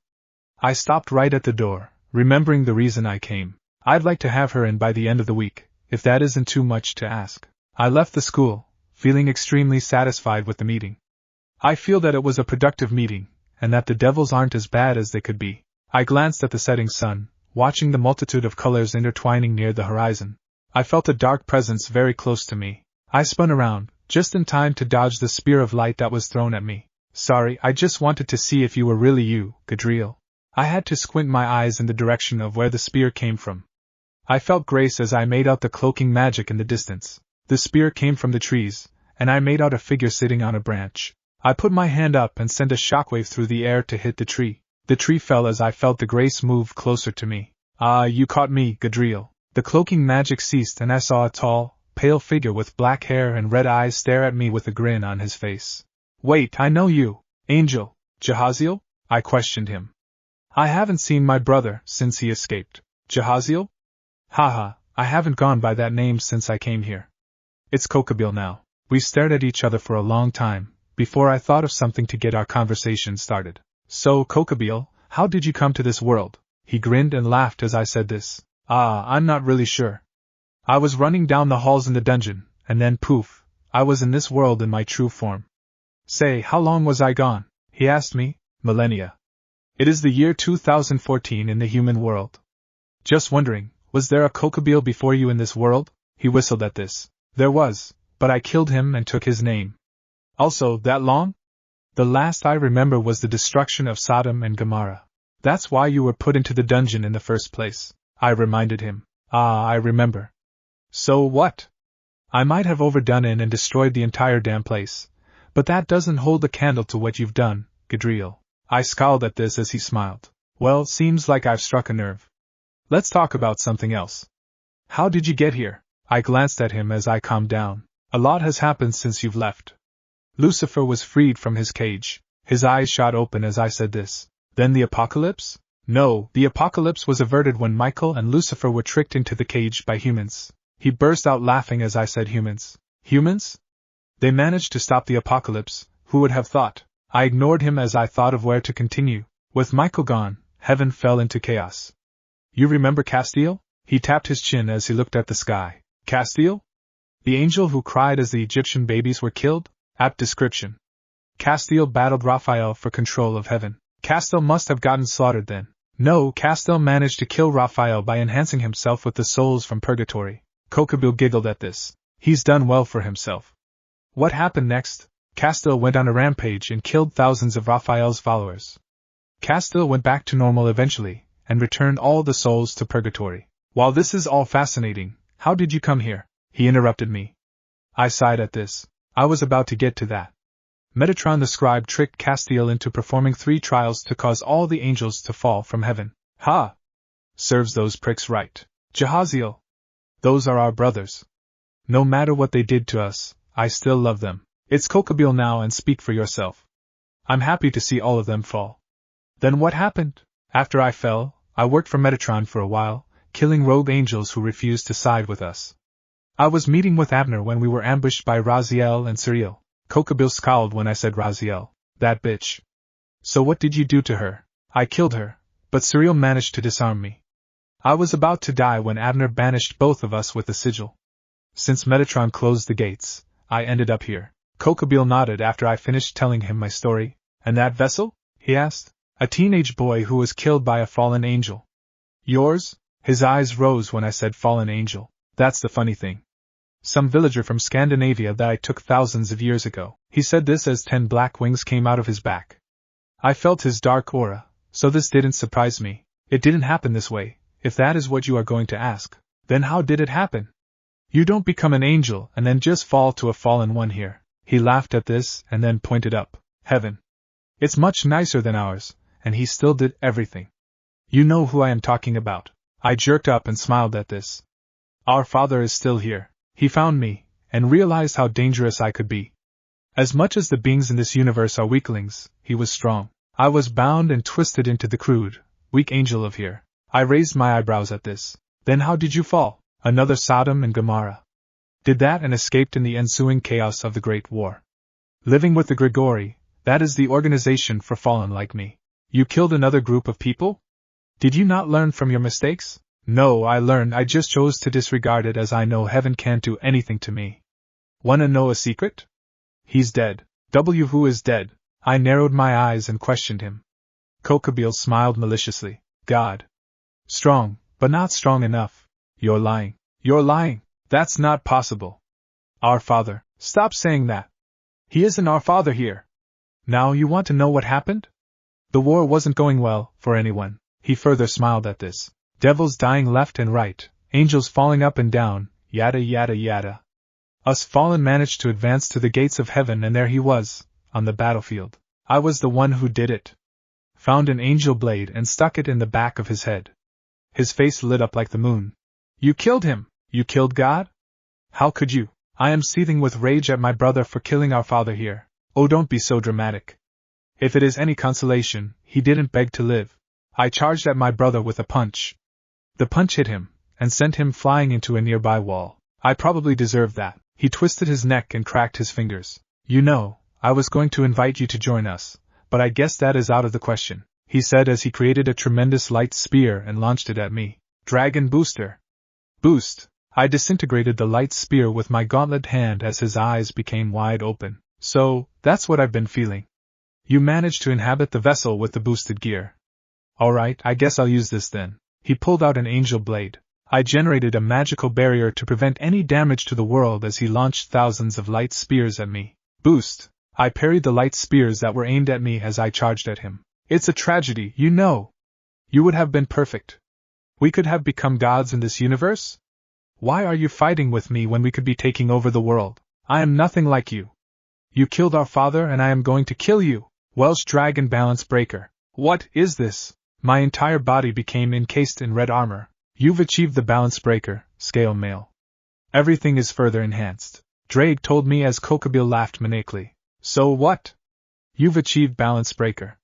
I stopped right at the door, remembering the reason I came. I'd like to have her in by the end of the week, if that isn't too much to ask. I left the school, feeling extremely satisfied with the meeting. I feel that it was a productive meeting, and that the devils aren't as bad as they could be. I glanced at the setting sun, watching the multitude of colors intertwining near the horizon. I felt a dark presence very close to me. I spun around, just in time to dodge the spear of light that was thrown at me. Sorry, I just wanted to see if you were really you, Gadriel. I had to squint my eyes in the direction of where the spear came from. I felt grace as I made out the cloaking magic in the distance. The spear came from the trees, and I made out a figure sitting on a branch. I put my hand up and sent a shockwave through the air to hit the tree. The tree fell as I felt the grace move closer to me. Ah, you caught me, Gadriel. The cloaking magic ceased and I saw a tall, pale figure with black hair and red eyes stare at me with a grin on his face. Wait, I know you. Angel. Jahaziel? I questioned him. I haven't seen my brother since he escaped. Jahaziel? Haha, I haven't gone by that name since I came here. It's Cabil now. We stared at each other for a long time, before I thought of something to get our conversation started. So, Cabil, how did you come to this world? He grinned and laughed as I said this. I'm not really sure. I was running down the halls in the dungeon, and then poof, I was in this world in my true form. Say, how long was I gone? He asked me. Millennia. It is the year 2014 in the human world. Just wondering, was there a Cabil before you in this world? He whistled at this. There was, but I killed him and took his name. Also, that long? The last I remember was the destruction of Sodom and Gomorrah. That's why you were put into the dungeon in the first place, I reminded him. I remember. So what? I might have overdone it and destroyed the entire damn place, but that doesn't hold a candle to what you've done, Gadriel. I scowled at this as he smiled. Well, seems like I've struck a nerve. Let's talk about something else. How did you get here? I glanced at him as I calmed down. A lot has happened since you've left. Lucifer was freed from his cage. His eyes shot open as I said this. Then the apocalypse? No, the apocalypse was averted when Michael and Lucifer were tricked into the cage by humans. He burst out laughing as I said humans. Humans? They managed to stop the apocalypse, who would have thought? I ignored him as I thought of where to continue. With Michael gone, heaven fell into chaos. You remember Castiel? He tapped his chin as he looked at the sky. Castiel? The angel who cried as the Egyptian babies were killed? Apt description. Castiel battled Raphael for control of heaven. Castiel must have gotten slaughtered then. No, Castiel managed to kill Raphael by enhancing himself with the souls from purgatory. Cabil giggled at this. He's done well for himself. What happened next? Castiel went on a rampage and killed thousands of Raphael's followers. Castiel went back to normal eventually, and returned all the souls to purgatory. While this is all fascinating, how did you come here? He interrupted me. I sighed at this. I was about to get to that. Metatron the scribe tricked Castiel into performing 3 trials to cause all the angels to fall from heaven. Ha! Serves those pricks right. Jahaziel. Those are our brothers. No matter what they did to us, I still love them. It's Cabil now and speak for yourself. I'm happy to see all of them fall. Then what happened? After I fell, I worked for Metatron for a while, killing rogue angels who refused to side with us. I was meeting with Abner when we were ambushed by Raziel and Cyril. Cabil scowled when I said Raziel. That bitch. So what did you do to her? I killed her, but Cyril managed to disarm me. I was about to die when Abner banished both of us with a sigil. Since Metatron closed the gates, I ended up here. Cabil nodded after I finished telling him my story. And that vessel? He asked. A teenage boy who was killed by a fallen angel. Yours? His eyes rose when I said fallen angel. That's the funny thing. Some villager from Scandinavia that I took thousands of years ago. He said this as 10 black wings came out of his back. I felt his dark aura, so this didn't surprise me. It didn't happen this way, if that is what you are going to ask. Then how did it happen? You don't become an angel and then just fall to a fallen one here. He laughed at this and then pointed up. Heaven. It's much nicer than ours, and he still did everything. You know who I am talking about. I jerked up and smiled at this. Our Father is still here. He found me, and realized how dangerous I could be. As much as the beings in this universe are weaklings, he was strong. I was bound and twisted into the crude, weak angel of here. I raised my eyebrows at this. Then how did you fall? Another Sodom and Gomorrah. Did that and escaped in the ensuing chaos of the Great War. Living with the Grigori, that is the organization for fallen like me. You killed another group of people? Did you not learn from your mistakes? No, I learned. I just chose to disregard it as I know heaven can't do anything to me. Wanna know a secret? He's dead. Who is dead? I narrowed my eyes and questioned him. Cabil smiled maliciously. God. Strong, but not strong enough. You're lying. You're lying. That's not possible. Our Father. Stop saying that. He isn't our Father here. Now you want to know what happened? The war wasn't going well for anyone. He further smiled at this. Devils dying left and right, angels falling up and down, yada yada yada. Us fallen managed to advance to the gates of heaven and there he was, on the battlefield. I was the one who did it. found an angel blade and stuck it in the back of his head. His face lit up like the moon. You killed him! You killed God? How could you? I am seething with rage at my brother for killing our father here. Oh, don't be so dramatic. If it is any consolation, he didn't beg to live. I charged at my brother with a punch. The punch hit him, and sent him flying into a nearby wall. I probably deserved that. He twisted his neck and cracked his fingers. You know, I was going to invite you to join us, but I guess that is out of the question, he said as he created a tremendous light spear and launched it at me. Dragon booster. Boost. I disintegrated the light spear with my gauntlet hand as his eyes became wide open. So, that's what I've been feeling. You managed to inhabit the vessel with the boosted gear. Alright, I guess I'll use this then. He pulled out an angel blade. I generated a magical barrier to prevent any damage to the world as he launched thousands of light spears at me. Boost. I parried the light spears that were aimed at me as I charged at him. It's a tragedy, you know. You would have been perfect. We could have become gods in this universe? Why are you fighting with me when we could be taking over the world? I am nothing like you. You killed our father and I am going to kill you. Welsh Dragon Balance Breaker. What is this? My entire body became encased in red armor. You've achieved the Balance Breaker, Scale Male. Everything is further enhanced. Draig told me as Cabil laughed maniacally. So what? You've achieved Balance Breaker.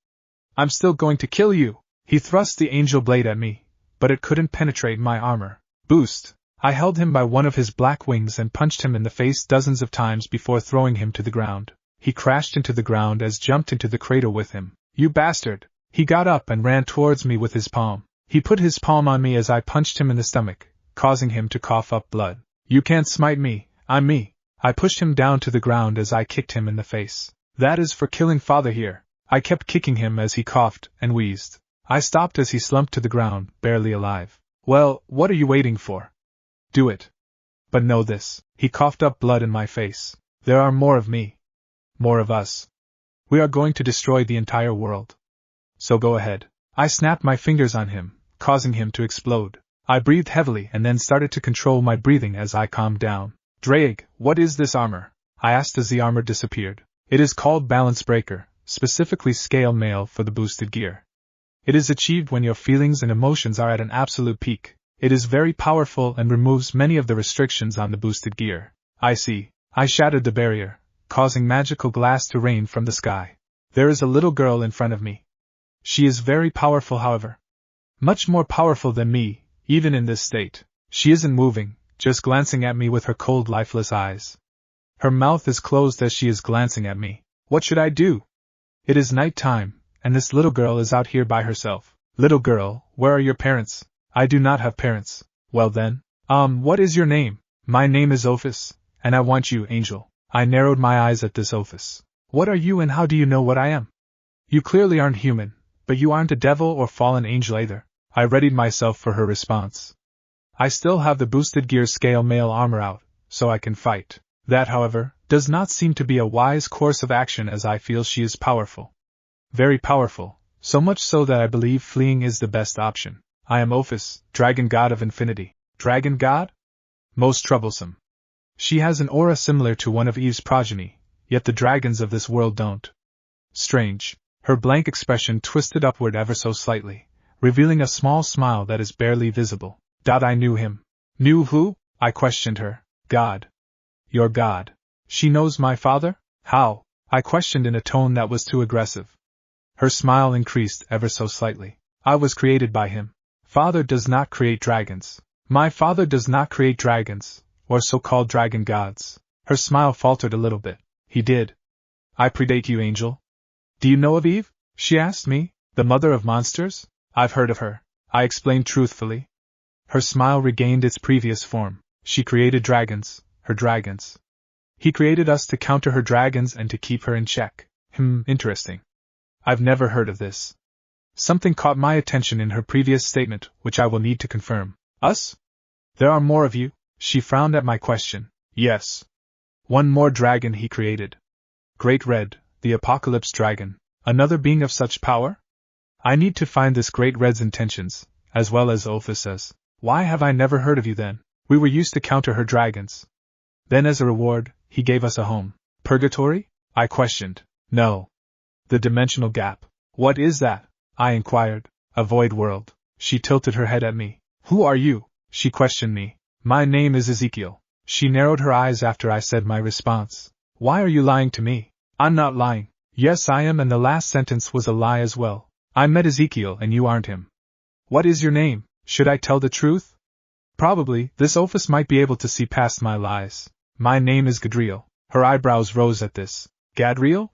I'm still going to kill you. He thrust the angel blade at me, but it couldn't penetrate my armor. Boost. I held him by one of his black wings and punched him in the face dozens of times before throwing him to the ground. He crashed into the ground as jumped into the crater with him. You bastard! He got up and ran towards me with his palm. He put his palm on me as I punched him in the stomach, causing him to cough up blood. You can't smite me, I'm me. I pushed him down to the ground as I kicked him in the face. That is for killing father here. I kept kicking him as he coughed and wheezed. I stopped as he slumped to the ground, barely alive. Well, what are you waiting for? Do it. But know this. He coughed up blood in my face. There are more of me. More of us. We are going to destroy the entire world. So go ahead. I snapped my fingers on him, causing him to explode. I breathed heavily and then started to control my breathing as I calmed down. Draig, what is this armor? I asked as the armor disappeared. It is called Balance Breaker, specifically Scale Male for the boosted gear. It is achieved when your feelings and emotions are at an absolute peak. It is very powerful and removes many of the restrictions on the boosted gear. I see. I shattered the barrier, causing magical glass to rain from the sky. There is a little girl in front of me. She is very powerful, however. Much more powerful than me, even in this state. She isn't moving, just glancing at me with her cold, lifeless eyes. Her mouth is closed as she is glancing at me. What should I do? It is night time, and this little girl is out here by herself. Little girl, where are your parents? I do not have parents. Well then. What is your name? My name is Ophis, and I want you, Angel. I narrowed my eyes at this Ophis. What are you and how do you know what I am? You clearly aren't human, but you aren't a devil or fallen angel either. I readied myself for her response. I still have the boosted gear Scale Male armor out, so I can fight. That, however, does not seem to be a wise course of action as I feel she is powerful. Very powerful, so much so that I believe fleeing is the best option. I am Ophis, Dragon God of Infinity. Dragon God? Most troublesome. She has an aura similar to one of Eve's progeny, yet the dragons of this world don't. Strange. Her blank expression twisted upward ever so slightly, revealing a small smile that is barely visible. I knew him. Knew who? I questioned her. God. Your God. She knows my father? How? I questioned in a tone that was too aggressive. Her smile increased ever so slightly. I was created by him. Father does not create dragons. My father does not create dragons, or so-called dragon gods. Her smile faltered a little bit. He did. I predate you, Angel. Do you know of Eve? She asked me. The mother of monsters? I've heard of her. I explained truthfully. Her smile regained its previous form. She created dragons, her dragons. He created us to counter her dragons and to keep her in check. Interesting. I've never heard of this. Something caught my attention in her previous statement, which I will need to confirm. Us? There are more of you? She frowned at my question. Yes. One more dragon he created. Great Red, the Apocalypse Dragon. Another being of such power? I need to find this Great Red's intentions, as well as Ophis says. Why have I never heard of you then? We were used to counter her dragons. Then as a reward, he gave us a home. Purgatory? I questioned. No. The dimensional gap. What is that? I inquired. A void world. She tilted her head at me. Who are you? She questioned me. My name is Ezekiel. She narrowed her eyes after I said my response. Why are you lying to me? I'm not lying. Yes, I am, and the last sentence was a lie as well. I met Ezekiel and you aren't him. What is your name? Should I tell the truth? Probably, this Ophis might be able to see past my lies. My name is Gadriel. Her eyebrows rose at this. Gadriel?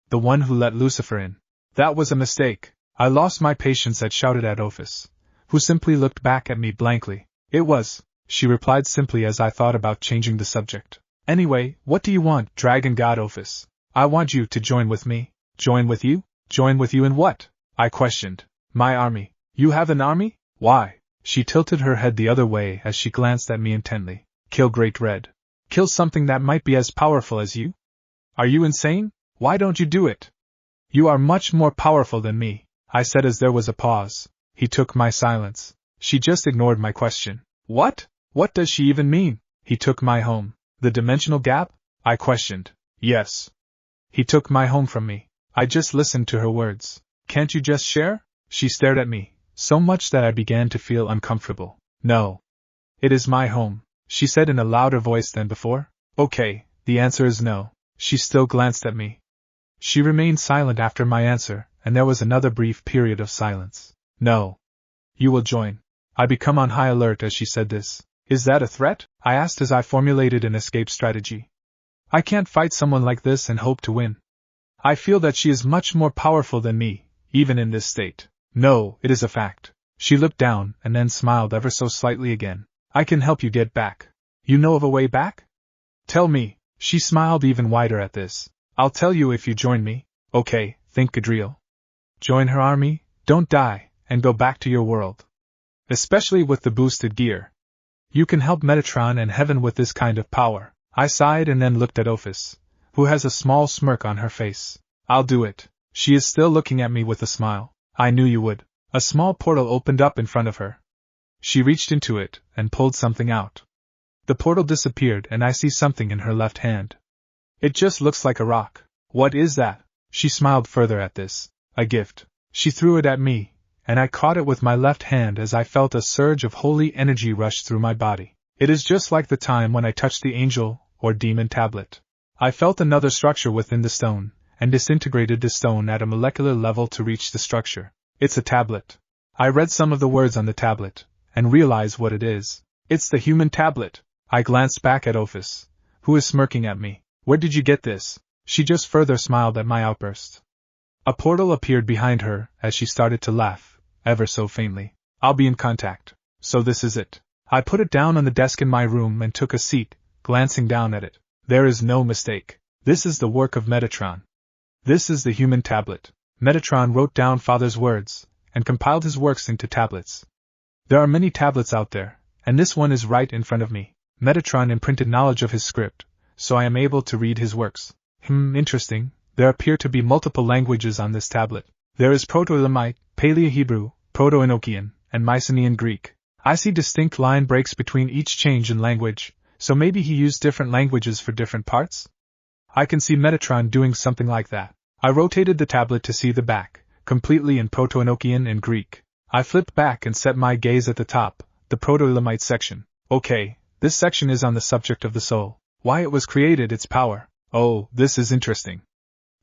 The one who let Lucifer in. That was a mistake. I lost my patience and shouted at Ophis, who simply looked back at me blankly. It was, she replied simply as I thought about changing the subject. Anyway, what do you want, dragon god Ophis? I want you to join with me. Join with you? Join with you in what? I questioned. My army. You have an army? Why? She tilted her head the other way as she glanced at me intently. Kill Great Red. Kill something that might be as powerful as you? Are you insane? Why don't you do it? You are much more powerful than me, I said as there was a pause. He took my silence. She just ignored my question. What? What does she even mean? He took my home. The dimensional gap? I questioned. Yes. He took my home from me. I just listened to her words. Can't you just share? She stared at me, so much that I began to feel uncomfortable. No. It is my home, she said in a louder voice than before. Okay, the answer is no. She still glanced at me. She remained silent after my answer, and there was another brief period of silence. No. You will join. I become on high alert as she said this. Is that a threat? I asked as I formulated an escape strategy. I can't fight someone like this and hope to win. I feel that she is much more powerful than me, even in this state. No, it is a fact. She looked down and then smiled ever so slightly again. I can help you get back. You know of a way back? Tell me. She smiled even wider at this. I'll tell you if you join me. Okay, think Gadriel. Join her army, don't die, and go back to your world. Especially with the boosted gear. You can help Metatron and Heaven with this kind of power. I sighed and then looked at Ophis, who has a small smirk on her face. I'll do it. She is still looking at me with a smile. I knew you would. A small portal opened up in front of her. She reached into it and pulled something out. The portal disappeared and I see something in her left hand. It just looks like a rock. What is that? She smiled further at this. A gift. She threw it at me, and I caught it with my left hand as I felt a surge of holy energy rush through my body. It is just like the time when I touched the angel or demon tablet. I felt another structure within the stone, and disintegrated the stone at a molecular level to reach the structure. It's a tablet. I read some of the words on the tablet, and realized what it is. It's the human tablet. I glanced back at Ophis, who is smirking at me. Where did you get this? She just further smiled at my outburst. A portal appeared behind her as she started to laugh, ever so faintly. I'll be in contact. So this is it. I put it down on the desk in my room and took a seat, glancing down at it. There is no mistake. This is the work of Metatron. This is the human tablet. Metatron wrote down Father's words, and compiled his works into tablets. There are many tablets out there, and this one is right in front of me. Metatron imprinted knowledge of his script, so I am able to read his works. Interesting. There appear to be multiple languages on this tablet. There is Proto-Elamite, Paleo-Hebrew, Proto-Enochian, and Mycenaean Greek. I see distinct line breaks between each change in language, so maybe he used different languages for different parts? I can see Metatron doing something like that. I rotated the tablet to see the back, completely in Proto-Enochian and Greek. I flipped back and set my gaze at the top, the Proto-Elamite section. Okay, this section is on the subject of the soul. Why it was created, its power. Oh, this is interesting.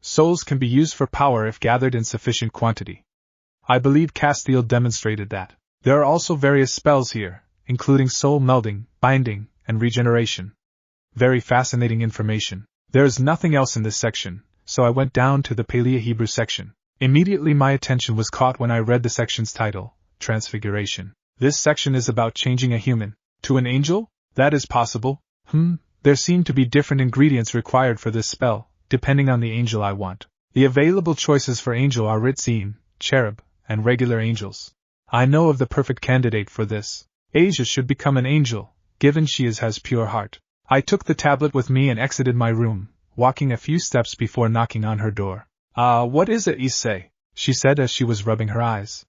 Souls can be used for power if gathered in sufficient quantity. I believe Castiel demonstrated that. There are also various spells here, including soul melding, binding, and regeneration. Very fascinating information. There is nothing else in this section, so I went down to the Paleo-Hebrew section. Immediately my attention was caught when I read the section's title, Transfiguration. This section is about changing a human to an angel? That is possible. There seem to be different ingredients required for this spell, depending on the angel I want. The available choices for angel are Ritzine, cherub, and regular angels. I know of the perfect candidate for this. Asia should become an angel, given she has pure heart. I took the tablet with me and exited my room, walking a few steps before knocking on her door. What is it, Issei? She said as she was rubbing her eyes.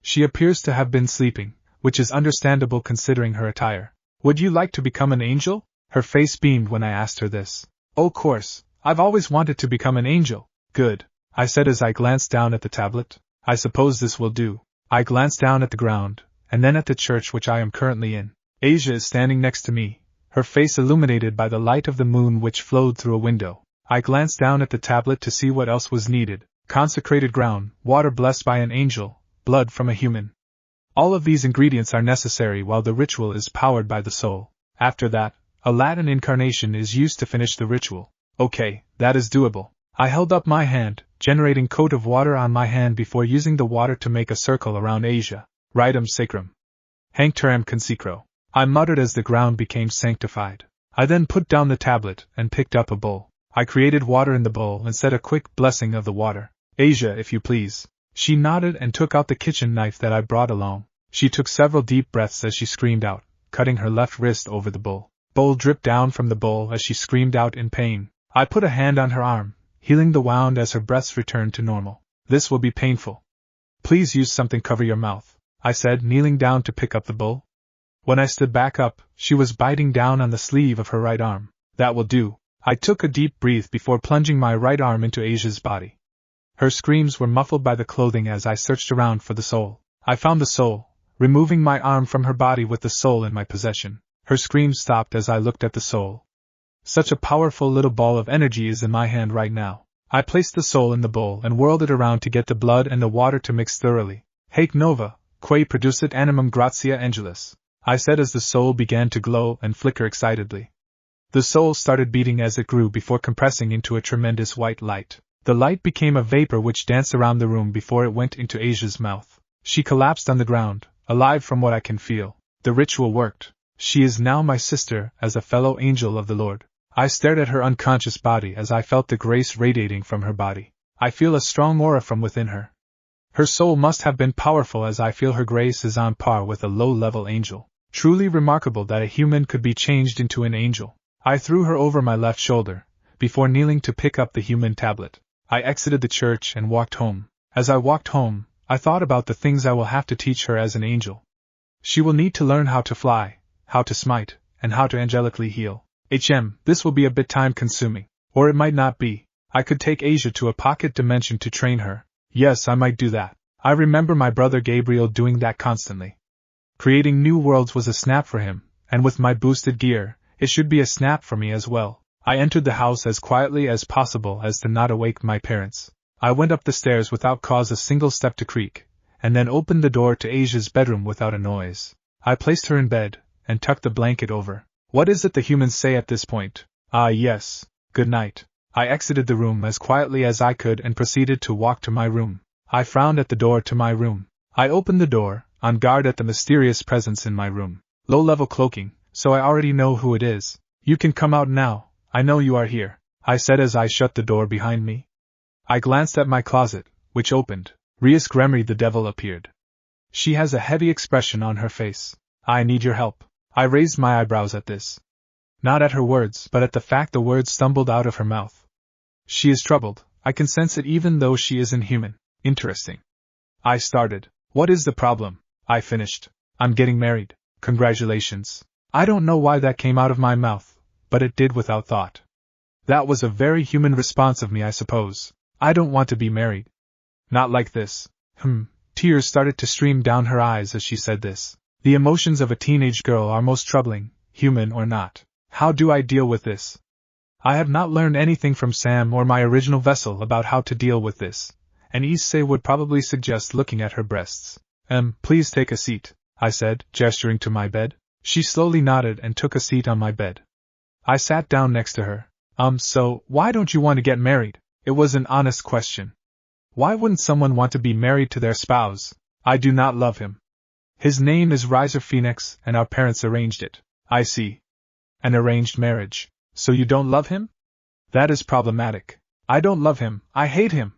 She appears to have been sleeping, which is understandable considering her attire. Would you like to become an angel? Her face beamed when I asked her this. Oh, course, I've always wanted to become an angel. Good, I said as I glanced down at the tablet. I suppose this will do. I glance down at the ground, and then at the church which I am currently in. Asia is standing next to me, her face illuminated by the light of the moon which flowed through a window. I glanced down at the tablet to see what else was needed: consecrated ground, water blessed by an angel, blood from a human. All of these ingredients are necessary while the ritual is powered by the soul. After that, a Latin incarnation is used to finish the ritual. Okay, that is doable. I held up my hand, generating coat of water on my hand before using the water to make a circle around Asia. Ritum sacrum. Hancturam consecro. I muttered as the ground became sanctified. I then put down the tablet and picked up a bowl. I created water in the bowl and said a quick blessing of the water. Asia, if you please. She nodded and took out the kitchen knife that I brought along. She took several deep breaths as she screamed out, cutting her left wrist over the bowl. Bowl dripped down from the bowl as she screamed out in pain. I put a hand on her arm, healing the wound as her breaths returned to normal. This will be painful. Please use something cover your mouth, I said, kneeling down to pick up the bowl. When I stood back up, she was biting down on the sleeve of her right arm. That will do. I took a deep breath before plunging my right arm into Asia's body. Her screams were muffled by the clothing as I searched around for the soul. I found the soul, removing my arm from her body with the soul in my possession. Her screams stopped as I looked at the soul. Such a powerful little ball of energy is in my hand right now. I placed the soul in the bowl and whirled it around to get the blood and the water to mix thoroughly. Haec nova, quae producit animum gratia angelis, I said as the soul began to glow and flicker excitedly. The soul started beating as it grew before compressing into a tremendous white light. The light became a vapor which danced around the room before it went into Asia's mouth. She collapsed on the ground, alive from what I can feel. The ritual worked. She is now my sister, as a fellow angel of the Lord. I stared at her unconscious body as I felt the grace radiating from her body. I feel a strong aura from within her. Her soul must have been powerful, as I feel her grace is on par with a low-level angel. Truly remarkable that a human could be changed into an angel. I threw her over my left shoulder, before kneeling to pick up the human tablet. I exited the church and walked home. As I walked home, I thought about the things I will have to teach her as an angel. She will need to learn how to fly, how to smite, and how to angelically heal. This will be a bit time-consuming. Or it might not be. I could take Asia to a pocket dimension to train her. Yes, I might do that. I remember my brother Gadriel doing that constantly. Creating new worlds was a snap for him, and with my boosted gear, it should be a snap for me as well. I entered the house as quietly as possible as to not awake my parents. I went up the stairs without cause a single step to creak, and then opened the door to Asia's bedroom without a noise. I placed her in bed, and tucked the blanket over. What is it the humans say at this point? Ah yes, good night. I exited the room as quietly as I could and proceeded to walk to my room. I frowned at the door to my room. I opened the door, on guard at the mysterious presence in my room. Low-level cloaking, so I already know who it is. You can come out now, I know you are here, I said as I shut the door behind me. I glanced at my closet, which opened. Rias Gremry the devil appeared. She has a heavy expression on her face. I need your help. I raised my eyebrows at this. Not at her words, but at the fact the words stumbled out of her mouth. She is troubled, I can sense it even though she isn't human. Interesting. I started. What is the problem? I finished. I'm getting married. Congratulations. I don't know why that came out of my mouth, but it did without thought. That was a very human response of me, I suppose. I don't want to be married. Not like this. Tears started to stream down her eyes as she said this. The emotions of a teenage girl are most troubling, human or not. How do I deal with this? I have not learned anything from Sam or my original vessel about how to deal with this, and Issei would probably suggest looking at her breasts. Please take a seat, I said, gesturing to my bed. She slowly nodded and took a seat on my bed. I sat down next to her. So, why don't you want to get married? It was an honest question. Why wouldn't someone want to be married to their spouse? I do not love him. His name is Riser Phoenix, and our parents arranged it. I see. An arranged marriage. So you don't love him? That is problematic. I don't love him, I hate him.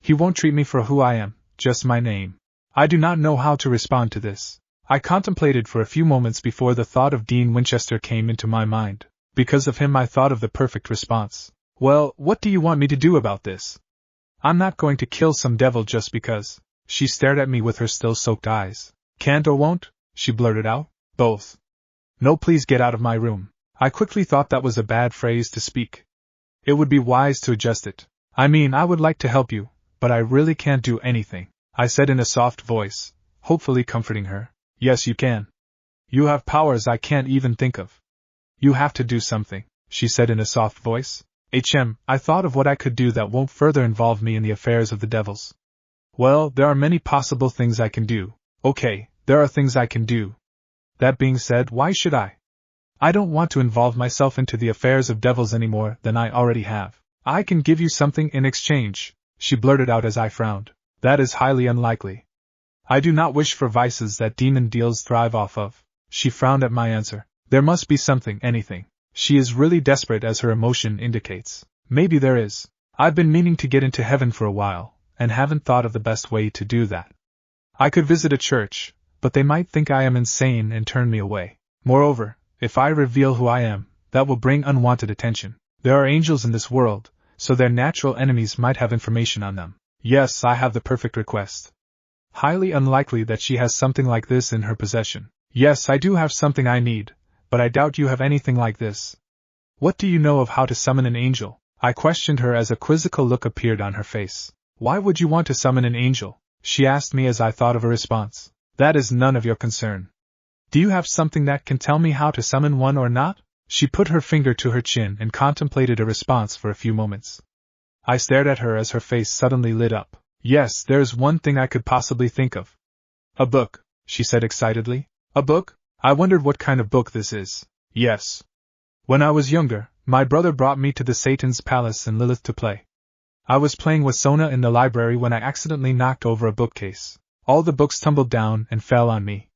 He won't treat me for who I am, just my name. I do not know how to respond to this. I contemplated for a few moments before the thought of Dean Winchester came into my mind. Because of him I thought of the perfect response. Well, what do you want me to do about this? I'm not going to kill some devil just because. She stared at me with her still-soaked eyes. Can't or won't? She blurted out. Both. No, please get out of my room. I quickly thought that was a bad phrase to speak. It would be wise to adjust it. I mean, I would like to help you, but I really can't do anything. I said in a soft voice, hopefully comforting her. Yes, you can. You have powers I can't even think of. You have to do something, she said in a soft voice. I thought of what I could do that won't further involve me in the affairs of the devils. Well, there are many possible things I can do. Okay, there are things I can do. That being said, why should I? I don't want to involve myself into the affairs of devils any more than I already have. I can give you something in exchange, she blurted out as I frowned. That is highly unlikely. I do not wish for vices that demon deals thrive off of. She frowned at my answer. There must be something, anything. She is really desperate as her emotion indicates. Maybe there is. I've been meaning to get into heaven for a while, and haven't thought of the best way to do that. I could visit a church, but they might think I am insane and turn me away. Moreover, if I reveal who I am, that will bring unwanted attention. There are angels in this world, so their natural enemies might have information on them. Yes, I have the perfect request. Highly unlikely that she has something like this in her possession. Yes, I do have something I need, but I doubt you have anything like this. What do you know of how to summon an angel? I questioned her as a quizzical look appeared on her face. Why would you want to summon an angel? She asked me as I thought of a response. That is none of your concern. Do you have something that can tell me how to summon one or not? She put her finger to her chin and contemplated a response for a few moments. I stared at her as her face suddenly lit up. Yes, there is one thing I could possibly think of. A book, she said excitedly. A book? I wondered what kind of book this is. Yes. When I was younger, my brother brought me to the Satan's Palace in Lilith to play. I was playing with Sona in the library when I accidentally knocked over a bookcase. All the books tumbled down and fell on me.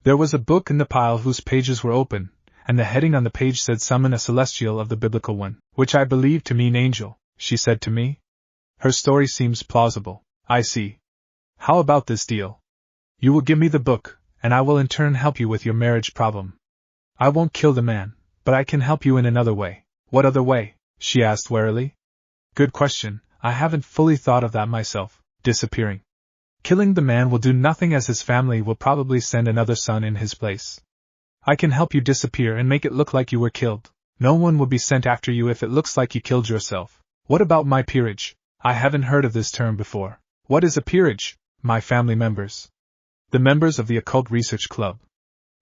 There was a book in the pile whose pages were open, and the heading on the page said Summon a Celestial of the Biblical One, which I believed to mean angel, she said to me. Her story seems plausible. I see. How about this deal? You will give me the book, and I will in turn help you with your marriage problem. I won't kill the man, but I can help you in another way. What other way? She asked warily. Good question, I haven't fully thought of that myself. Disappearing. Killing the man will do nothing as his family will probably send another son in his place. I can help you disappear and make it look like you were killed. No one will be sent after you if it looks like you killed yourself. What about my peerage? I haven't heard of this term before. What is a peerage? My family members. The members of the Occult Research Club.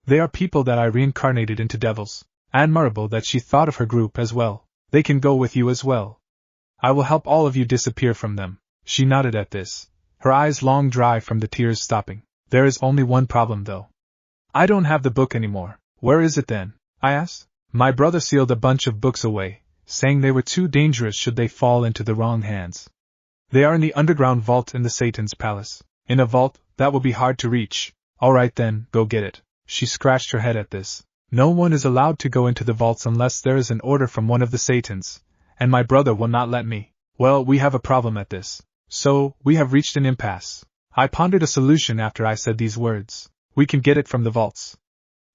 They are people that I reincarnated into devils. Admirable that she thought of her group as well. They can go with you as well. I will help all of you disappear from them. She nodded at this, her eyes long dry from the tears stopping. There is only one problem though. I don't have the book anymore. Where is it then? I asked. My brother sealed a bunch of books away, saying they were too dangerous should they fall into the wrong hands. They are in the underground vault in the Satan's Palace. In a vault, that will be hard to reach. All right then, go get it. She scratched her head at this. No one is allowed to go into the vaults unless there is an order from one of the Satans, and my brother will not let me. Well, we have a problem at this. So, we have reached an impasse. I pondered a solution after I said these words. We can get it from the vaults.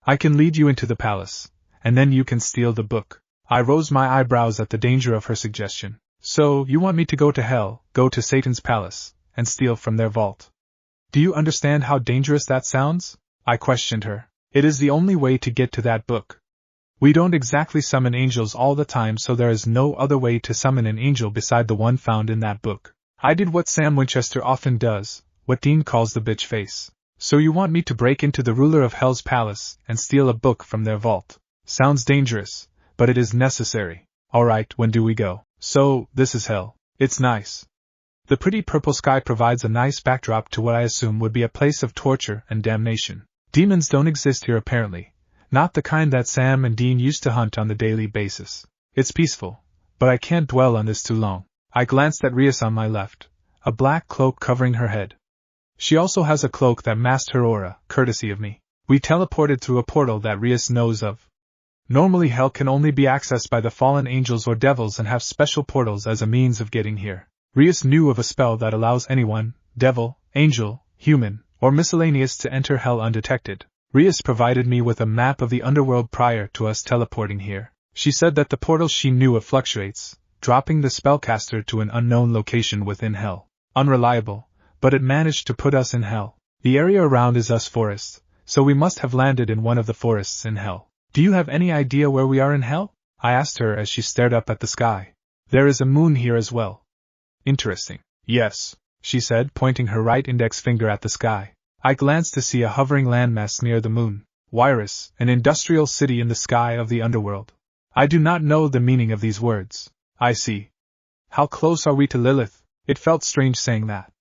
I can lead you into the palace, and then you can steal the book. I rose my eyebrows at the danger of her suggestion. So, you want me to go to hell, go to Satan's palace, and steal from their vault? Do you understand how dangerous that sounds? I questioned her. It is the only way to get to that book. We don't exactly summon angels all the time, so there is no other way to summon an angel beside the one found in that book. I did what Sam Winchester often does, what Dean calls the bitch face. So you want me to break into the ruler of Hell's palace and steal a book from their vault? Sounds dangerous, but it is necessary. Alright, when do we go? So, this is hell. It's nice. The pretty purple sky provides a nice backdrop to what I assume would be a place of torture and damnation. Demons don't exist here apparently, not the kind that Sam and Dean used to hunt on the daily basis. It's peaceful, but I can't dwell on this too long. I glanced at Rias on my left, a black cloak covering her head. She also has a cloak that masked her aura, courtesy of me. We teleported through a portal that Rias knows of. Normally hell can only be accessed by the fallen angels or devils and have special portals as a means of getting here. Rias knew of a spell that allows anyone, devil, angel, human, or miscellaneous to enter hell undetected. Rias provided me with a map of the underworld prior to us teleporting here. She said that the portal she knew of fluctuates, dropping the spellcaster to an unknown location within hell. Unreliable, but it managed to put us in hell. The area around is us forest, so we must have landed in one of the forests in hell. Do you have any idea where we are in hell? I asked her as she stared up at the sky. There is a moon here as well. Interesting. Yes. she said, pointing her right index finger at the sky. I glanced to see a hovering landmass near the moon. Rias, an industrial city in the sky of the underworld. I do not know the meaning of these words. I see. How close are we to Lilith? It felt strange saying that.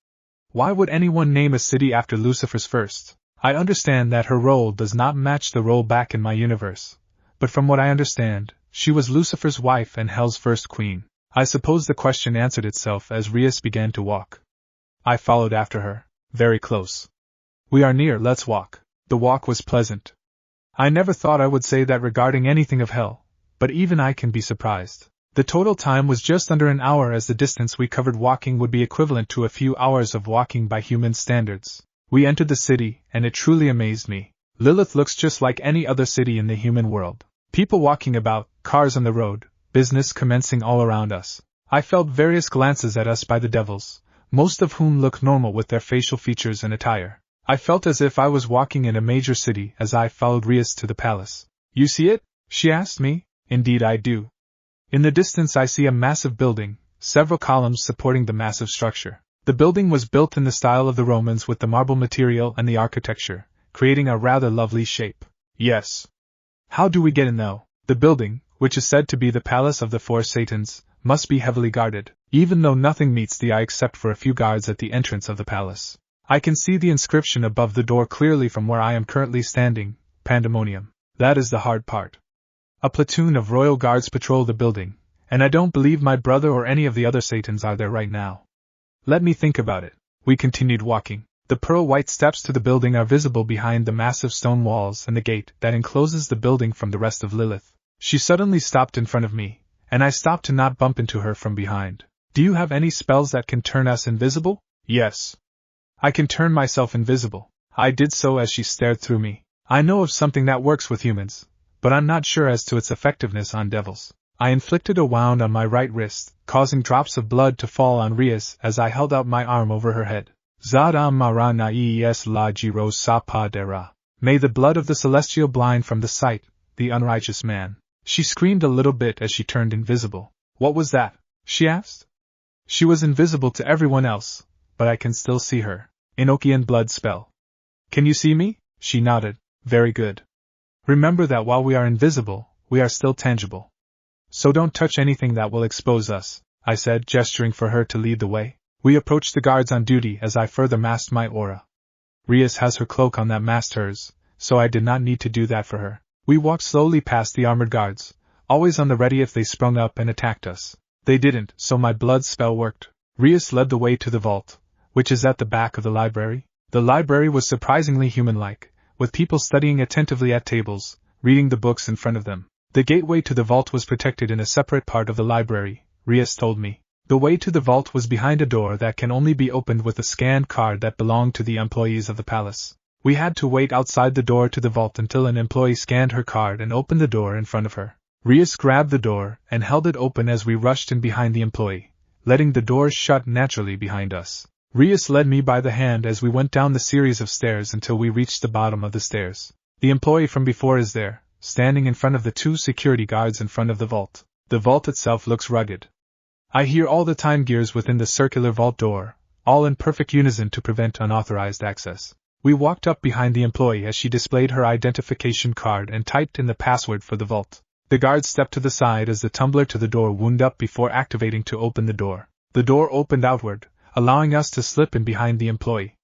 Why would anyone name a city after Lucifer's first? I understand that her role does not match the role back in my universe. But from what I understand, she was Lucifer's wife and Hell's first queen. I suppose the question answered itself as Rias began to walk. I followed after her, very close. We are near, let's walk. The walk was pleasant. I never thought I would say that regarding anything of Hell, but even I can be surprised. The total time was just under an hour, as the distance we covered walking would be equivalent to a few hours of walking by human standards. We entered the city, and it truly amazed me. Lilith looks just like any other city in the human world. People walking about, cars on the road, business commencing all around us. I felt various glances at us by the devils, most of whom looked normal with their facial features and attire. I felt as if I was walking in a major city as I followed Rias to the palace. You see it? She asked me. Indeed I do. In the distance I see a massive building, several columns supporting the massive structure. The building was built in the style of the Romans with the marble material and the architecture, creating a rather lovely shape. Yes. How do we get in though? The building, which is said to be the palace of the four Satans, must be heavily guarded, even though nothing meets the eye except for a few guards at the entrance of the palace. I can see the inscription above the door clearly from where I am currently standing, Pandemonium. That is the hard part. A platoon of royal guards patrol the building, and I don't believe my brother or any of the other Satans are there right now. Let me think about it. We continued walking. The pearl-white steps to the building are visible behind the massive stone walls and the gate that encloses the building from the rest of Lilith. She suddenly stopped in front of me, and I stopped to not bump into her from behind. Do you have any spells that can turn us invisible? Yes. I can turn myself invisible. I did so as she stared through me. I know of something that works with humans, but I'm not sure as to its effectiveness on devils. I inflicted a wound on my right wrist, causing drops of blood to fall on Rias as I held out my arm over her head. Zadam marana es la giro sapadera. May the blood of the celestial blind from the sight, the unrighteous man. She screamed a little bit as she turned invisible. What was that? She asked. She was invisible to everyone else, but I can still see her. Enochian blood spell. Can you see me? She nodded. Very good. Remember that while we are invisible, we are still tangible. So don't touch anything that will expose us, I said, gesturing for her to lead the way. We approached the guards on duty as I further masked my aura. Rias has her cloak on that masked hers, so I did not need to do that for her. We walked slowly past the armored guards, always on the ready if they sprung up and attacked us. They didn't, so my blood spell worked. Rias led the way to the vault, which is at the back of the library. The library was surprisingly human-like, with people studying attentively at tables, reading the books in front of them. The gateway to the vault was protected in a separate part of the library, Rias told me. The way to the vault was behind a door that can only be opened with a scanned card that belonged to the employees of the palace. We had to wait outside the door to the vault until an employee scanned her card and opened the door in front of her. Rias grabbed the door and held it open as we rushed in behind the employee, letting the door shut naturally behind us. Rias led me by the hand as we went down the series of stairs until we reached the bottom of the stairs. The employee from before is there, standing in front of the two security guards in front of the vault. The vault itself looks rugged. I hear all the time gears within the circular vault door, all in perfect unison to prevent unauthorized access. We walked up behind the employee as she displayed her identification card and typed in the password for the vault. The guard stepped to the side as the tumbler to the door wound up before activating to open the door. The door opened outward, allowing us to slip in behind the employee.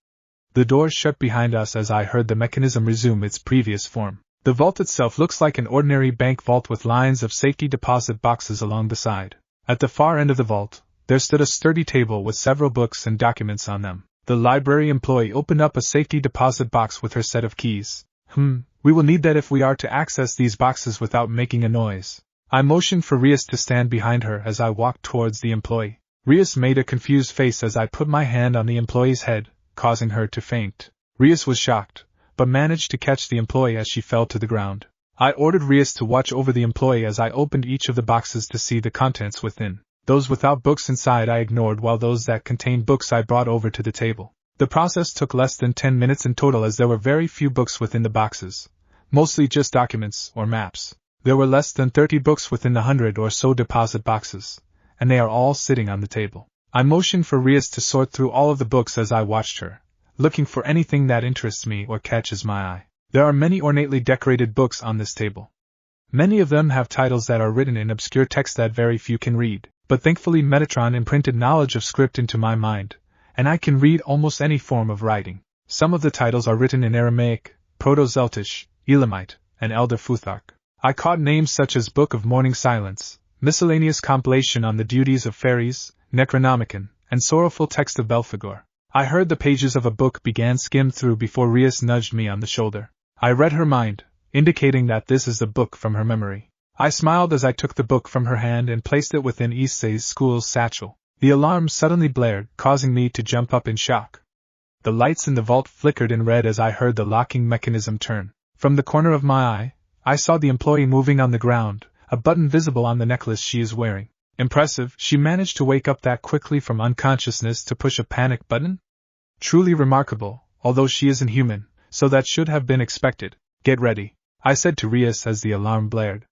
The door shut behind us as I heard the mechanism resume its previous form. The vault itself looks like an ordinary bank vault with lines of safety deposit boxes along the side. At the far end of the vault, there stood a sturdy table with several books and documents on them. The library employee opened up a safety deposit box with her set of keys. We will need that if we are to access these boxes without making a noise. I motioned for Rias to stand behind her as I walked towards the employee. Rias made a confused face as I put my hand on the employee's head, causing her to faint. Rias was shocked, but managed to catch the employee as she fell to the ground. I ordered Rias to watch over the employee as I opened each of the boxes to see the contents within. Those without books inside I ignored, while those that contained books I brought over to the table. The process took less than 10 minutes in total as there were very few books within the boxes, mostly just documents or maps. There were less than 30 books within the 100 or so deposit boxes, and they are all sitting on the table. I motioned for Rias to sort through all of the books as I watched her, looking for anything that interests me or catches my eye. There are many ornately decorated books on this table. Many of them have titles that are written in obscure text that very few can read, but thankfully Metatron imprinted knowledge of script into my mind, and I can read almost any form of writing. Some of the titles are written in Aramaic, Proto-Celtic, Elamite, and Elder Futhark. I caught names such as Book of Morning Silence, Miscellaneous Compilation on the Duties of Fairies, Necronomicon, and Sorrowful Text of Belphegor. I heard the pages of a book began skimmed through before Rias nudged me on the shoulder. I read her mind, indicating that this is the book from her memory. I smiled as I took the book from her hand and placed it within Issei's school's satchel. The alarm suddenly blared, causing me to jump up in shock. The lights in the vault flickered in red as I heard the locking mechanism turn. From the corner of my eye, I saw the employee moving on the ground, a button visible on the necklace she is wearing. Impressive, she managed to wake up that quickly from unconsciousness to push a panic button? Truly remarkable, although she isn't human, so that should have been expected. Get ready, I said to Rias as the alarm blared.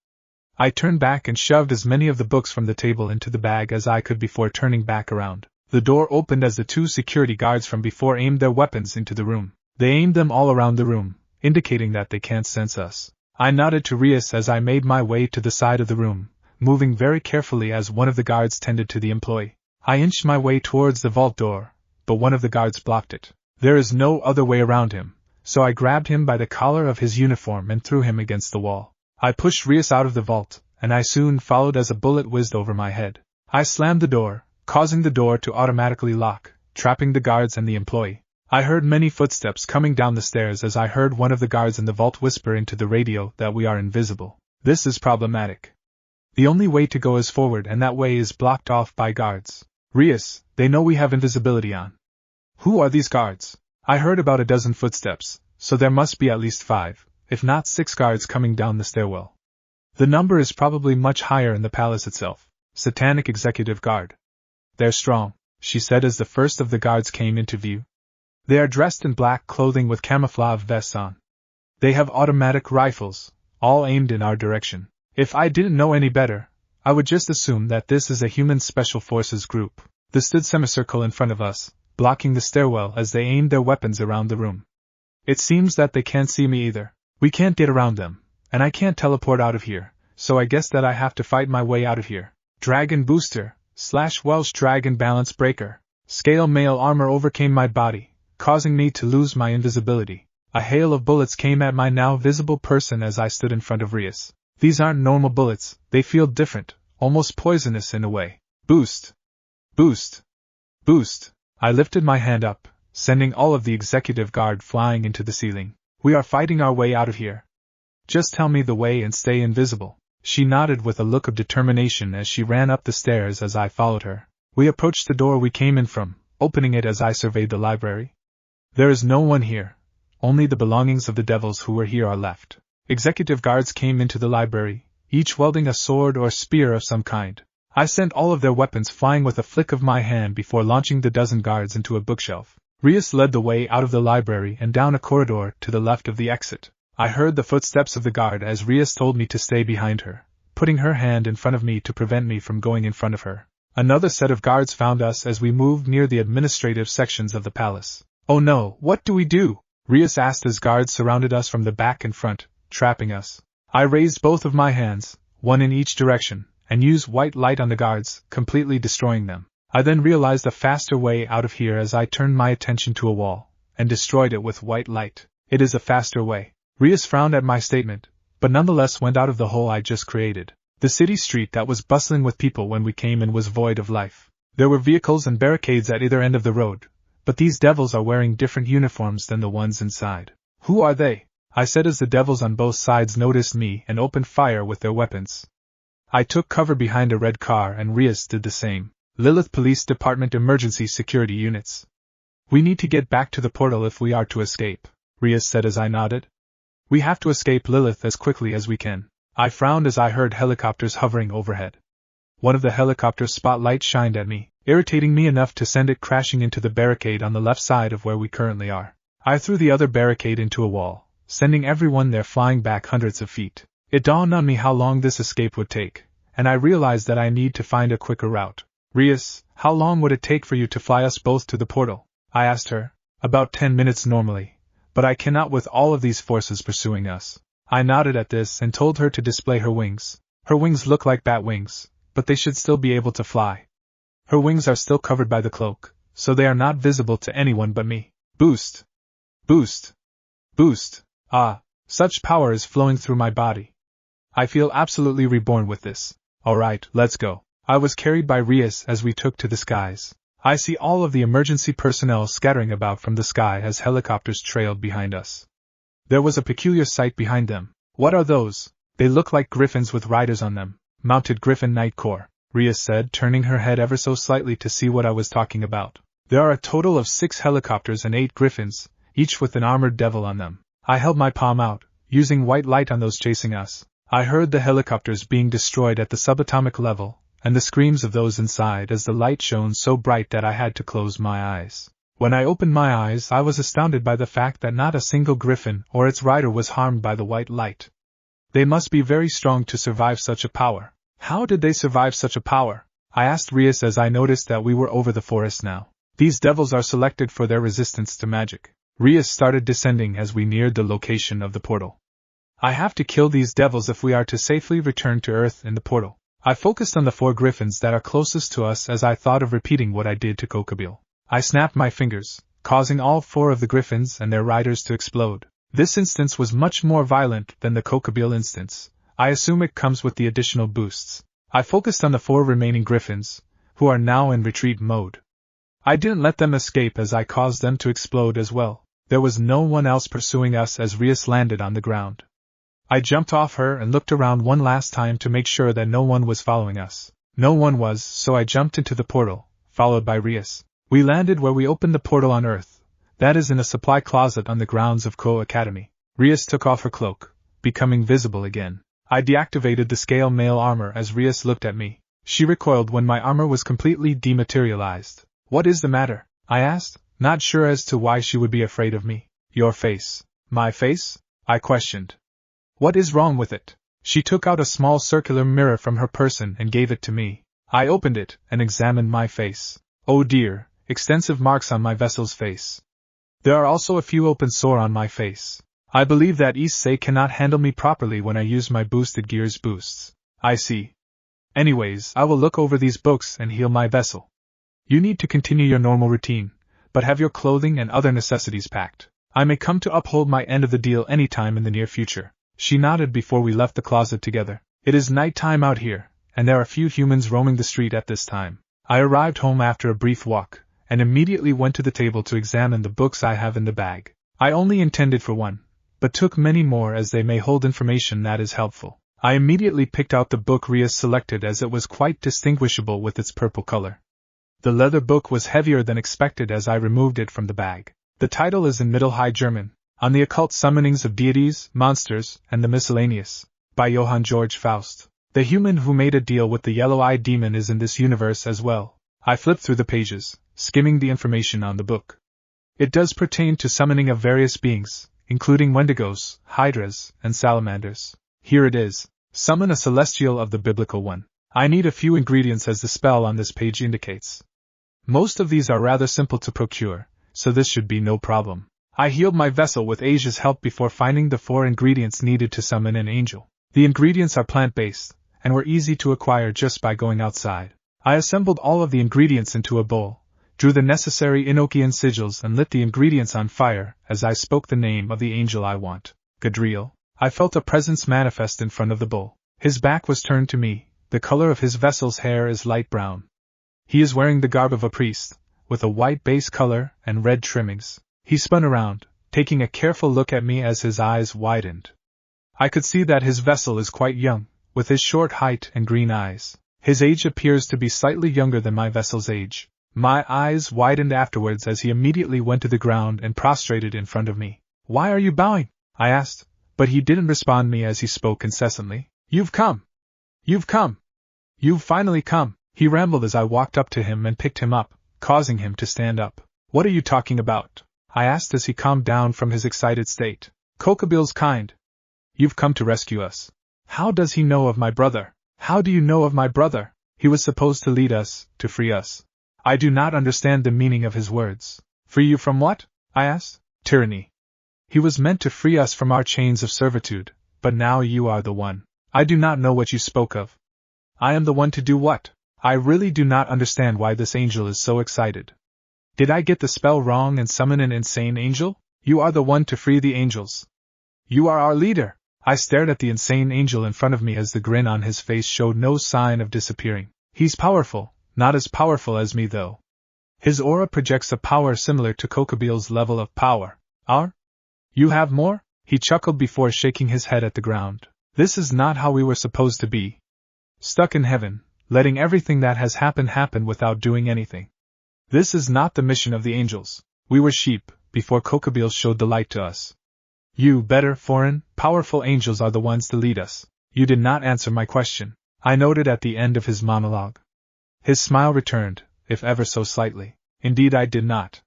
I turned back and shoved as many of the books from the table into the bag as I could before turning back around. The door opened as the two security guards from before aimed their weapons into the room. They aimed them all around the room, indicating that they can't sense us. I nodded to Rias as I made my way to the side of the room, moving very carefully as one of the guards tended to the employee. I inched my way towards the vault door, but one of the guards blocked it. There is no other way around him, so I grabbed him by the collar of his uniform and threw him against the wall. I pushed Rias out of the vault, and I soon followed as a bullet whizzed over my head. I slammed the door, causing the door to automatically lock, trapping the guards and the employee. I heard many footsteps coming down the stairs as I heard one of the guards in the vault whisper into the radio that we are invisible. This is problematic. The only way to go is forward, and that way is blocked off by guards. Rias, they know we have invisibility on. Who are these guards? I heard about a dozen footsteps, so there must be at least 5, if not 6 guards coming down the stairwell. The number is probably much higher in the palace itself. Satanic Executive Guard. They're strong, she said as the first of the guards came into view. They are dressed in black clothing with camouflage vests on. They have automatic rifles, all aimed in our direction. If I didn't know any better, I would just assume that this is a human special forces group. They stood semicircle in front of us, blocking the stairwell as they aimed their weapons around the room. It seems that they can't see me either. We can't get around them, and I can't teleport out of here, so I guess that I have to fight my way out of here. Dragon Booster, / Welsh Dragon Balance Breaker. Scale mail armor overcame my body, causing me to lose my invisibility. A hail of bullets came at my now visible person as I stood in front of Rias. These aren't normal bullets, they feel different, almost poisonous in a way. Boost! Boost! Boost! I lifted my hand up, sending all of the executive guard flying into the ceiling. We are fighting our way out of here. Just tell me the way and stay invisible. She nodded with a look of determination as she ran up the stairs as I followed her. We approached the door we came in from, opening it as I surveyed the library. There is no one here. Only the belongings of the devils who were here are left. Executive guards came into the library, each wielding a sword or spear of some kind. I sent all of their weapons flying with a flick of my hand before launching the dozen guards into a bookshelf. Rias led the way out of the library and down a corridor to the left of the exit. I heard the footsteps of the guard as Rias told me to stay behind her, putting her hand in front of me to prevent me from going in front of her. Another set of guards found us as we moved near the administrative sections of the palace. Oh no, what do we do? Rias asked as guards surrounded us from the back and front, trapping us. I raised both of my hands, one in each direction, and used white light on the guards, completely destroying them. I then realized a faster way out of here as I turned my attention to a wall, and destroyed it with white light. It is a faster way. Rias frowned at my statement, but nonetheless went out of the hole I just created. The city street that was bustling with people when we came in was void of life. There were vehicles and barricades at either end of the road, but these devils are wearing different uniforms than the ones inside. Who are they? I said as the devils on both sides noticed me and opened fire with their weapons. I took cover behind a red car and Rias did the same. Lilith Police Department Emergency Security Units. We need to get back to the portal if we are to escape, Rias said as I nodded. We have to escape Lilith as quickly as we can. I frowned as I heard helicopters hovering overhead. One of the helicopter's spotlights shined at me, irritating me enough to send it crashing into the barricade on the left side of where we currently are. I threw the other barricade into a wall, sending everyone there flying back hundreds of feet. It dawned on me how long this escape would take, and I realized that I need to find a quicker route. Rias, How long would it take for you to fly us both to the portal? I asked her. About 10 minutes normally, but I cannot with all of these forces pursuing us. I nodded at this and told her to display her wings. Her wings look like bat wings, but they should still be able to fly. Her wings are still covered by the cloak, so they are not visible to anyone but me. Boost! Boost! Boost! Ah, such power is flowing through my body. I feel absolutely reborn with this. Alright, let's go. I was carried by Rias as we took to the skies. I see all of the emergency personnel scattering about from the sky as helicopters trailed behind us. There was a peculiar sight behind them. What are those? They look like griffins with riders on them. Mounted Griffin Knight Corps, Rias said, turning her head ever so slightly to see what I was talking about. There are a total of 6 helicopters and 8 griffins, each with an armored devil on them. I held my palm out, using white light on those chasing us. I heard the helicopters being destroyed at the subatomic level, and the screams of those inside as the light shone so bright that I had to close my eyes. When I opened my eyes, I was astounded by the fact that not a single griffin or its rider was harmed by the white light. They must be very strong to survive such a power. How did they survive such a power? I asked Rias as I noticed that we were over the forest now. These devils are selected for their resistance to magic. Rias started descending as we neared the location of the portal. I have to kill these devils if we are to safely return to Earth in the portal. I focused on the 4 griffins that are closest to us as I thought of repeating what I did to Cabil. I snapped my fingers, causing all 4 of the griffins and their riders to explode. This instance was much more violent than the Cabil instance. I assume it comes with the additional boosts. I focused on the 4 remaining griffins, who are now in retreat mode. I didn't let them escape as I caused them to explode as well. There was no one else pursuing us as Rias landed on the ground. I jumped off her and looked around one last time to make sure that no one was following us. No one was, so I jumped into the portal, followed by Rias. We landed where we opened the portal on Earth. That is in a supply closet on the grounds of Ko Academy. Rias took off her cloak, becoming visible again. I deactivated the scale mail armor as Rias looked at me. She recoiled when my armor was completely dematerialized. What is the matter? I asked, not sure as to why she would be afraid of me. Your face. My face? I questioned. What is wrong with it? She took out a small circular mirror from her person and gave it to me. I opened it and examined my face. Oh dear, extensive marks on my vessel's face. There are also a few open sores on my face. I believe that Issei cannot handle me properly when I use my boosted gears boosts. I see. Anyways, I will look over these books and heal my vessel. You need to continue your normal routine, but have your clothing and other necessities packed. I may come to uphold my end of the deal anytime in the near future. She nodded before we left the closet together. It is night time out here, and there are few humans roaming the street at this time. I arrived home after a brief walk, and immediately went to the table to examine the books I have in the bag. I only intended for one, but took many more as they may hold information that is helpful. I immediately picked out the book Rias selected as it was quite distinguishable with its purple color. The leather book was heavier than expected as I removed it from the bag. The title is in Middle High German, On the Occult Summonings of Deities, Monsters, and the Miscellaneous, by Johann Georg Faust. The human who made a deal with the yellow-eyed demon is in this universe as well. I flipped through the pages, skimming the information on the book. It does pertain to summoning of various beings, including wendigos, hydras, and salamanders. Here it is. Summon a celestial of the biblical one. I need a few ingredients as the spell on this page indicates. Most of these are rather simple to procure, so this should be no problem. I healed my vessel with Asia's help before finding the 4 ingredients needed to summon an angel. The ingredients are plant-based, and were easy to acquire just by going outside. I assembled all of the ingredients into a bowl, drew the necessary Enochian sigils and lit the ingredients on fire as I spoke the name of the angel I want. Gadriel. I felt a presence manifest in front of the bowl. His back was turned to me. The color of his vessel's hair is light brown. He is wearing the garb of a priest, with a white base color and red trimmings. He spun around, taking a careful look at me as his eyes widened. I could see that his vessel is quite young, with his short height and green eyes. His age appears to be slightly younger than my vessel's age. My eyes widened afterwards as he immediately went to the ground and prostrated in front of me. Why are you bowing? I asked, but he didn't respond me as he spoke incessantly. You've come! You've come! You've finally come! He rambled as I walked up to him and picked him up, causing him to stand up. What are you talking about? I asked as he calmed down from his excited state. Cabil's kind. You've come to rescue us. How does he know of my brother? How do you know of my brother? He was supposed to lead us, to free us. I do not understand the meaning of his words. Free you from what? I asked. Tyranny. He was meant to free us from our chains of servitude, but now you are the one. I do not know what you spoke of. I am the one to do what? I really do not understand why this angel is so excited. Did I get the spell wrong and summon an insane angel? You are the one to free the angels. You are our leader. I stared at the insane angel in front of me as the grin on his face showed no sign of disappearing. He's powerful, not as powerful as me though. His aura projects a power similar to Cabil's level of power. You have more? He chuckled before shaking his head at the ground. This is not how we were supposed to be. Stuck in heaven, letting everything that has happened happen without doing anything. This is not the mission of the angels. We were sheep, before Cabil showed the light to us. You better, foreign, powerful angels are the ones to lead us. You did not answer my question, I noted at the end of his monologue. His smile returned, if ever so slightly. Indeed I did not.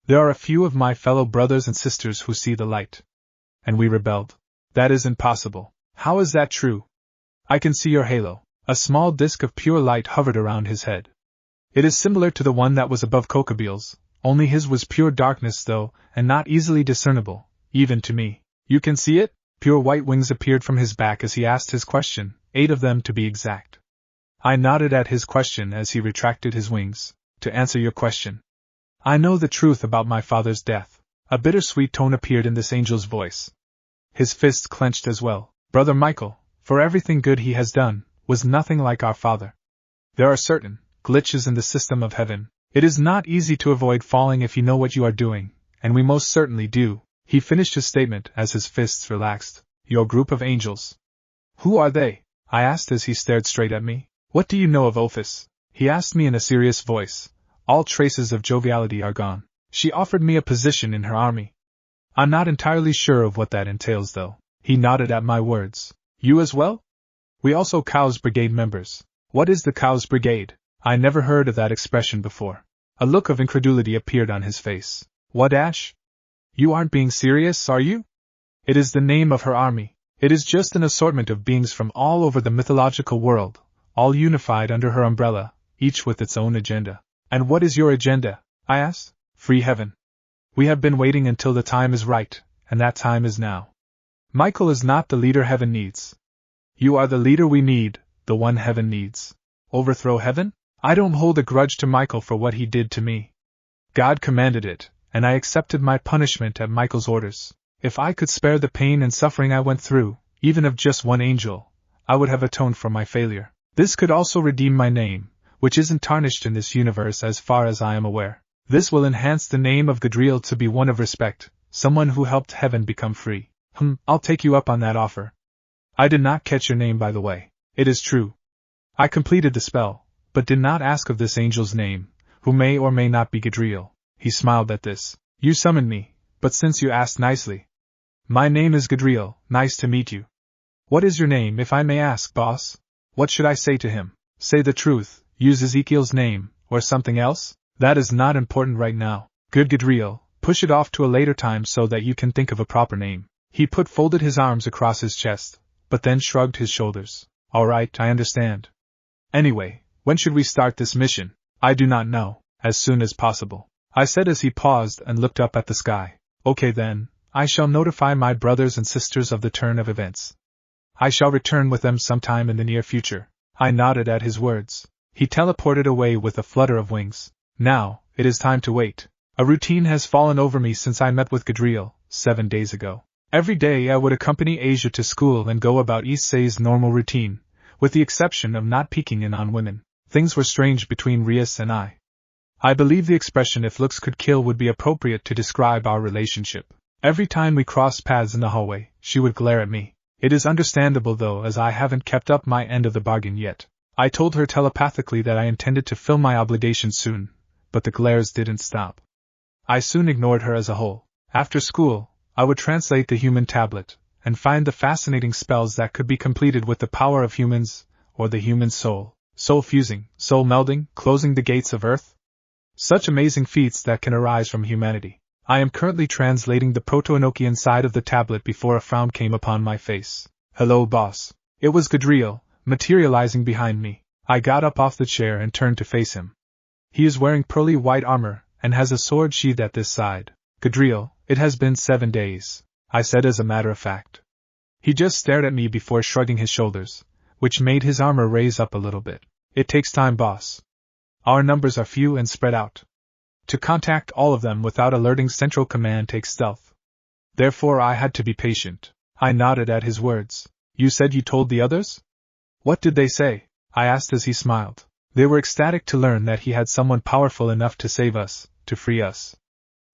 There are a few of my fellow brothers and sisters who see the light. And we rebelled. That is impossible. How is that true? I can see your halo. A small disk of pure light hovered around his head. It is similar to the one that was above Cabil's, only his was pure darkness though, and not easily discernible, even to me. You can see it? Pure white wings appeared from his back as he asked his question, 8 of them to be exact. I nodded at his question as he retracted his wings. To answer your question. I know the truth about my father's death. A bittersweet tone appeared in this angel's voice. His fists clenched as well. Brother Michael, for everything good he has done, was nothing like our father. There are certain glitches in the system of heaven. It is not easy to avoid falling if you know what you are doing, and we most certainly do. He finished his statement as his fists relaxed. Your group of angels. Who are they? I asked as he stared straight at me. What do you know of Ophis? He asked me in a serious voice. All traces of joviality are gone. She offered me a position in her army. I'm not entirely sure of what that entails though. He nodded at my words. You as well? We also Cows Brigade members. What is the Cows Brigade? I never heard of that expression before. A look of incredulity appeared on his face. What Ash? You aren't being serious, are you? It is the name of her army. It is just an assortment of beings from all over the mythological world, all unified under her umbrella, each with its own agenda. And what is your agenda? I asked. Free heaven. We have been waiting until the time is right, and that time is now. Michael is not the leader heaven needs. You are the leader we need, the one heaven needs. Overthrow heaven? I don't hold a grudge to Michael for what he did to me. God commanded it, and I accepted my punishment at Michael's orders. If I could spare the pain and suffering I went through, even of just one angel, I would have atoned for my failure. This could also redeem my name, which isn't tarnished in this universe as far as I am aware. This will enhance the name of Gadriel to be one of respect, someone who helped heaven become free. I'll take you up on that offer. I did not catch your name, by the way. It is true. I completed the spell, but did not ask of this angel's name, who may or may not be Gadriel. He smiled at this. You summoned me, but since you asked nicely. My name is Gadriel, nice to meet you. What is your name, if I may ask, boss? What should I say to him? Say the truth, use Ezekiel's name, or something else? That is not important right now. Good Gadriel, push it off to a later time so that you can think of a proper name. He folded his arms across his chest, but then shrugged his shoulders. All right, I understand. Anyway, when should we start this mission? I do not know. As soon as possible, I said as he paused and looked up at the sky. Okay then, I shall notify my brothers and sisters of the turn of events. I shall return with them sometime in the near future. I nodded at his words. He teleported away with a flutter of wings. Now, it is time to wait. A routine has fallen over me since I met with Gadriel, 7 days ago. Every day I would accompany Asia to school and go about Issei's normal routine, with the exception of not peeking in on women. Things were strange between Rias and I. I believe the expression "if looks could kill" would be appropriate to describe our relationship. Every time we crossed paths in the hallway, she would glare at me. It is understandable though, as I haven't kept up my end of the bargain yet. I told her telepathically that I intended to fill my obligations soon, but the glares didn't stop. I soon ignored her as a whole. After school, I would translate the human tablet, and find the fascinating spells that could be completed with the power of humans, or the human soul. Soul fusing, soul melding, closing the gates of earth. Such amazing feats that can arise from humanity. I am currently translating the Proto-Enochian side of the tablet before a frown came upon my face. Hello, boss. It was Gadriel, materializing behind me. I got up off the chair and turned to face him. He is wearing pearly white armor, and has a sword sheathed at this side. Gadriel, it has been 7 days, I said as a matter of fact. He just stared at me before shrugging his shoulders, which made his armor raise up a little bit. It takes time, boss. Our numbers are few and spread out. To contact all of them without alerting Central Command takes stealth. Therefore I had to be patient. I nodded at his words. You said you told the others? What did they say? I asked as he smiled. They were ecstatic to learn that he had someone powerful enough to save us, to free us.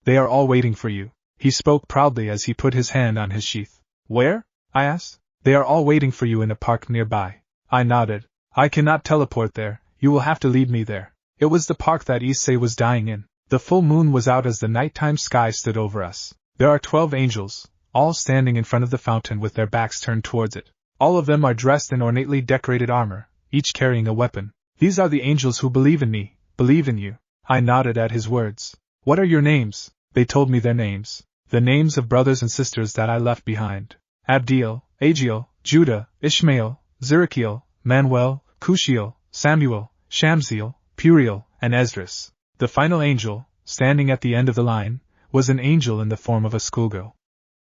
They are all waiting for you. He spoke proudly as he put his hand on his sheath. Where? I asked. They are all waiting for you in a park nearby. I nodded. I cannot teleport there, you will have to lead me there. It was the park that Issei was dying in. The full moon was out as the nighttime sky stood over us. There are 12 angels, all standing in front of the fountain with their backs turned towards it. All of them are dressed in ornately decorated armor, each carrying a weapon. These are the angels who believe in me, believe in you. I nodded at his words. What are your names? They told me their names. The names of brothers and sisters that I left behind. Abdiel, Agiel, Judah, Ishmael, Ezekiel, Manuel, Cushiel, Samuel, Shamsiel, Puriel, and Esdras. The final angel, standing at the end of the line, was an angel in the form of a schoolgirl.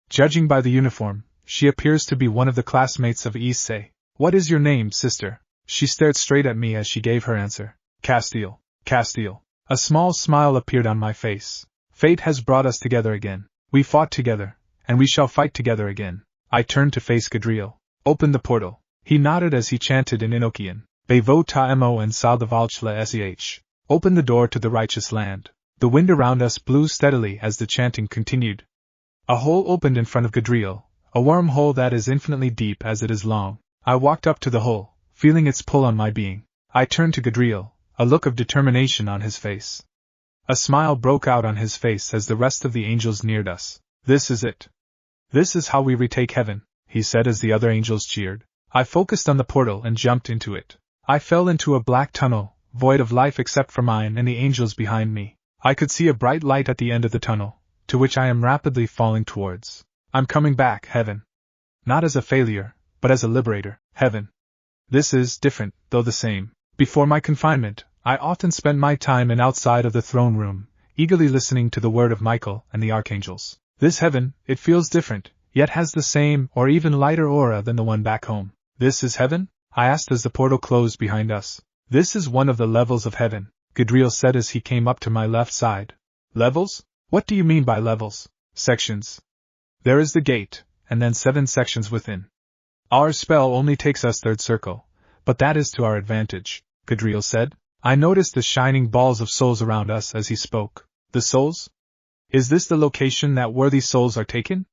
Judging by the uniform, she appears to be one of the classmates of Issei. What is your name, sister? She stared straight at me as she gave her answer. Castiel. Castiel. A small smile appeared on my face. Fate has brought us together again. We fought together, and we shall fight together again. I turned to face Gadriel. Open the portal. He nodded as he chanted in Enochian. Bevo ta mo and sal the valchla seh. Open the door to the righteous land. The wind around us blew steadily as the chanting continued. A hole opened in front of Gadriel, a wormhole that is infinitely deep as it is long. I walked up to the hole, feeling its pull on my being. I turned to Gadriel, a look of determination on his face. A smile broke out on his face as the rest of the angels neared us. This is it. This is how we retake heaven, he said as the other angels cheered. I focused on the portal and jumped into it. I fell into a black tunnel, void of life except for mine and the angels behind me. I could see a bright light at the end of the tunnel, to which I am rapidly falling towards. I'm coming back, heaven. Not as a failure, but as a liberator, heaven. This is different, though the same. Before my confinement, I often spent my time in outside of the throne room, eagerly listening to the word of Michael and the archangels. This heaven, it feels different, yet has the same or even lighter aura than the one back home. This is heaven? I asked as the portal closed behind us. This is one of the levels of heaven, Gadriel said as he came up to my left side. Levels? What do you mean by levels? Sections. There is the gate, and then 7 sections within. Our spell only takes us 3rd circle, but that is to our advantage, Gadriel said. I noticed the shining balls of souls around us as he spoke. The souls? Is this the location that worthy souls are taken?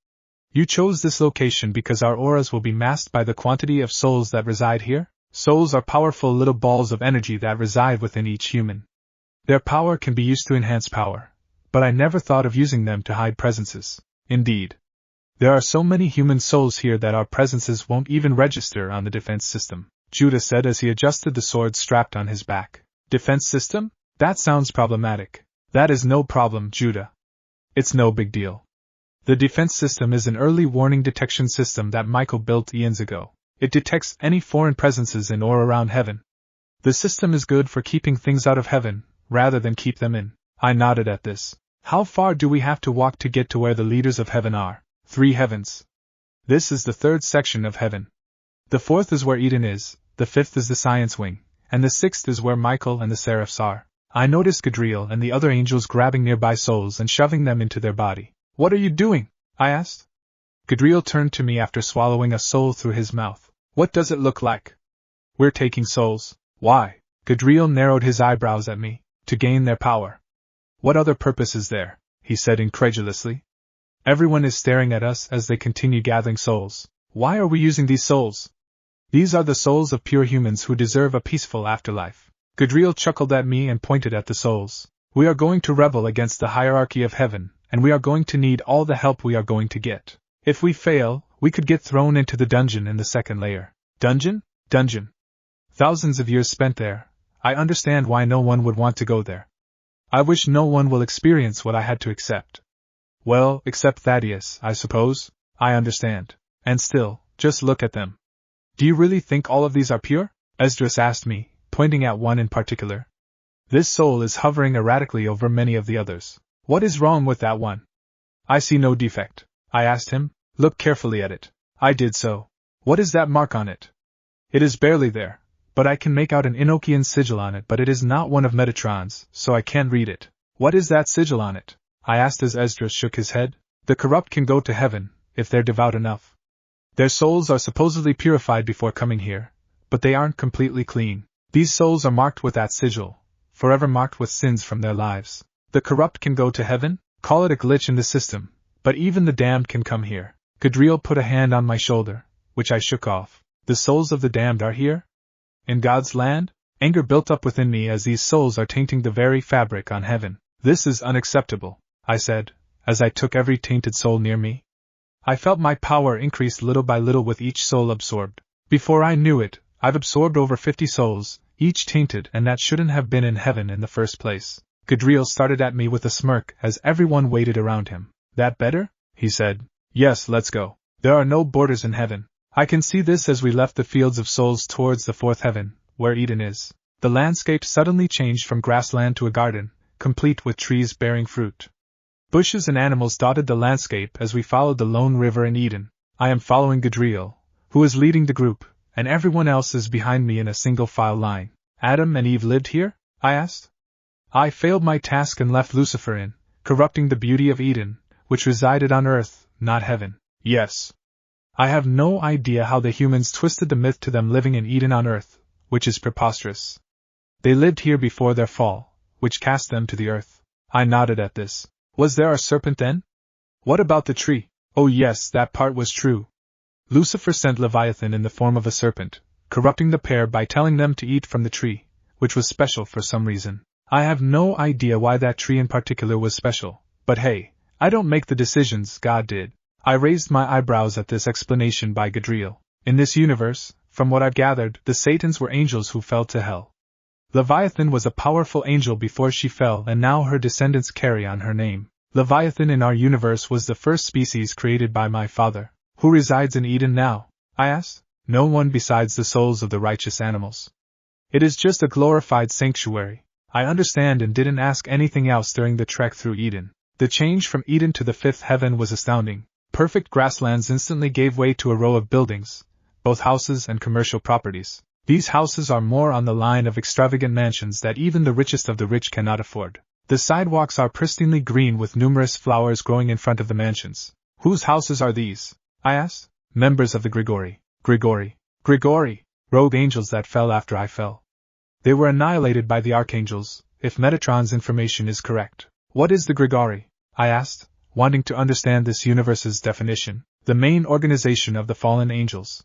You chose this location because our auras will be masked by the quantity of souls that reside here? Souls are powerful little balls of energy that reside within each human. Their power can be used to enhance power, but I never thought of using them to hide presences. Indeed. There are so many human souls here that our presences won't even register on the defense system, Judah said as he adjusted the sword strapped on his back. Defense system? That sounds problematic. That is no problem, Judah. It's no big deal. The defense system is an early warning detection system that Michael built eons ago. It detects any foreign presences in or around heaven. The system is good for keeping things out of heaven, rather than keep them in. I nodded at this. How far do we have to walk to get to where the leaders of heaven are? 3 heavens. This is the 3rd section of heaven. The 4th is where Eden is, the 5th is the science wing, and the 6th is where Michael and the seraphs are. I noticed Gadriel and the other angels grabbing nearby souls and shoving them into their body. What are you doing? I asked. Gadriel turned to me after swallowing a soul through his mouth. What does it look like? We're taking souls. Why? Gadriel narrowed his eyebrows at me. To gain their power. What other purpose is there? He said incredulously. Everyone is staring at us as they continue gathering souls. Why are we using these souls? These are the souls of pure humans who deserve a peaceful afterlife. Gadriel chuckled at me and pointed at the souls. We are going to rebel against the hierarchy of heaven, and we are going to need all the help we are going to get. If we fail, we could get thrown into the dungeon in the 2nd layer. Dungeon? Dungeon. Thousands of years spent there. I understand why no one would want to go there. I wish no one will experience what I had to accept. Well, except Thaddeus, I suppose. I understand. And still, just look at them. Do you really think all of these are pure? Esdras asked me, pointing at one in particular. This soul is hovering erratically over many of the others. What is wrong with that one? I see no defect. I asked him. Look carefully at it. I did so. What is that mark on it? It is barely there, but I can make out an Enochian sigil on it, but it is not one of Metatron's, so I can't read it. What is that sigil on it? I asked as Esdras shook his head. The corrupt can go to heaven, if they're devout enough. Their souls are supposedly purified before coming here, but they aren't completely clean. These souls are marked with that sigil, forever marked with sins from their lives. The corrupt can go to heaven? Call it a glitch in the system, but even the damned can come here. Gadriel put a hand on my shoulder, which I shook off. The souls of the damned are here? In God's land? Anger built up within me as these souls are tainting the very fabric on heaven. This is unacceptable, I said, as I took every tainted soul near me. I felt my power increase little by little with each soul absorbed. Before I knew it, I've absorbed over 50 souls, each tainted, and that shouldn't have been in heaven in the first place. Gadriel started at me with a smirk as everyone waited around him. That better? He said. Yes, let's go. There are no borders in heaven. I can see this as we left the fields of souls towards the fourth heaven, where Eden is. The landscape suddenly changed from grassland to a garden, complete with trees bearing fruit. Bushes and animals dotted the landscape as we followed the lone river in Eden. I am following Gadriel, who is leading the group, and everyone else is behind me in a single file line. Adam and Eve lived here? I asked. I failed my task and left Lucifer in, corrupting the beauty of Eden, which resided on earth, not heaven. Yes. I have no idea how the humans twisted the myth to them living in Eden on earth, which is preposterous. They lived here before their fall, which cast them to the earth. I nodded at this. Was there a serpent then? What about the tree? Oh yes, that part was true. Lucifer sent Leviathan in the form of a serpent, corrupting the pair by telling them to eat from the tree, which was special for some reason. I have no idea why that tree in particular was special, but hey, I don't make the decisions, God did. I raised my eyebrows at this explanation by Gadriel. In this universe, from what I've gathered, the Satans were angels who fell to hell. Leviathan was a powerful angel before she fell, and now her descendants carry on her name. Leviathan in our universe was the first species created by my father. Who resides in Eden now? I asked. No one besides the souls of the righteous animals. It is just a glorified sanctuary. I understand and didn't ask anything else during the trek through Eden. The change from Eden to the fifth heaven was astounding. Perfect grasslands instantly gave way to a row of buildings, both houses and commercial properties. These houses are more on the line of extravagant mansions that even the richest of the rich cannot afford. The sidewalks are pristinely green with numerous flowers growing in front of the mansions. Whose houses are these? I asked. Members of the Grigori. Grigori! Rogue angels that fell after I fell. They were annihilated by the archangels, if Metatron's information is correct. What is the Grigori? I asked, wanting to understand this universe's definition. The main organization of the fallen angels.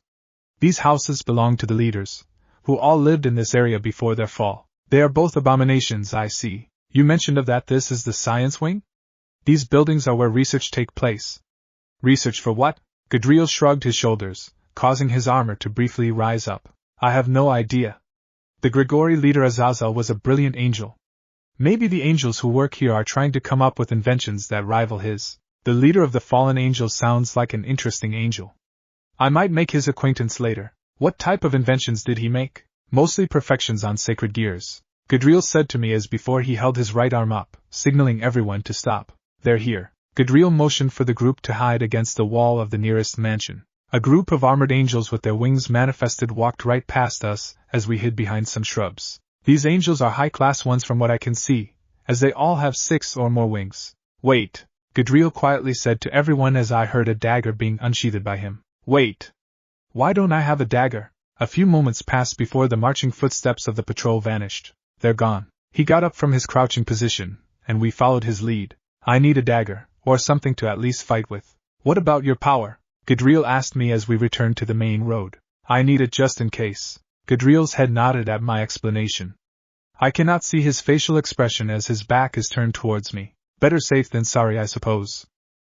These houses belong to the leaders, who all lived in this area before their fall. They are both abominations, I see. You mentioned of that this is the science wing? These buildings are where research take place. Research for what? Gadriel shrugged his shoulders, causing his armor to briefly rise up. I have no idea. The Grigori leader Azazel was a brilliant angel. Maybe the angels who work here are trying to come up with inventions that rival his. The leader of the fallen angels sounds like an interesting angel. I might make his acquaintance later. What type of inventions did he make? Mostly perfections on sacred gears. Gadriel said to me as before he held his right arm up, signaling everyone to stop. They're here. Gadriel motioned for the group to hide against the wall of the nearest mansion. A group of armored angels with their wings manifested walked right past us as we hid behind some shrubs. These angels are high-class ones from what I can see, as they all have 6 or more wings. Wait, Gadriel quietly said to everyone as I heard a dagger being unsheathed by him. Wait. Why don't I have a dagger? A few moments passed before the marching footsteps of the patrol vanished. They're gone. He got up from his crouching position, and we followed his lead. I need a dagger, or something to at least fight with. What about your power? Gadriel asked me as we returned to the main road. I need it just in case. Gadriel's head nodded at my explanation. I cannot see his facial expression as his back is turned towards me. Better safe than sorry, I suppose.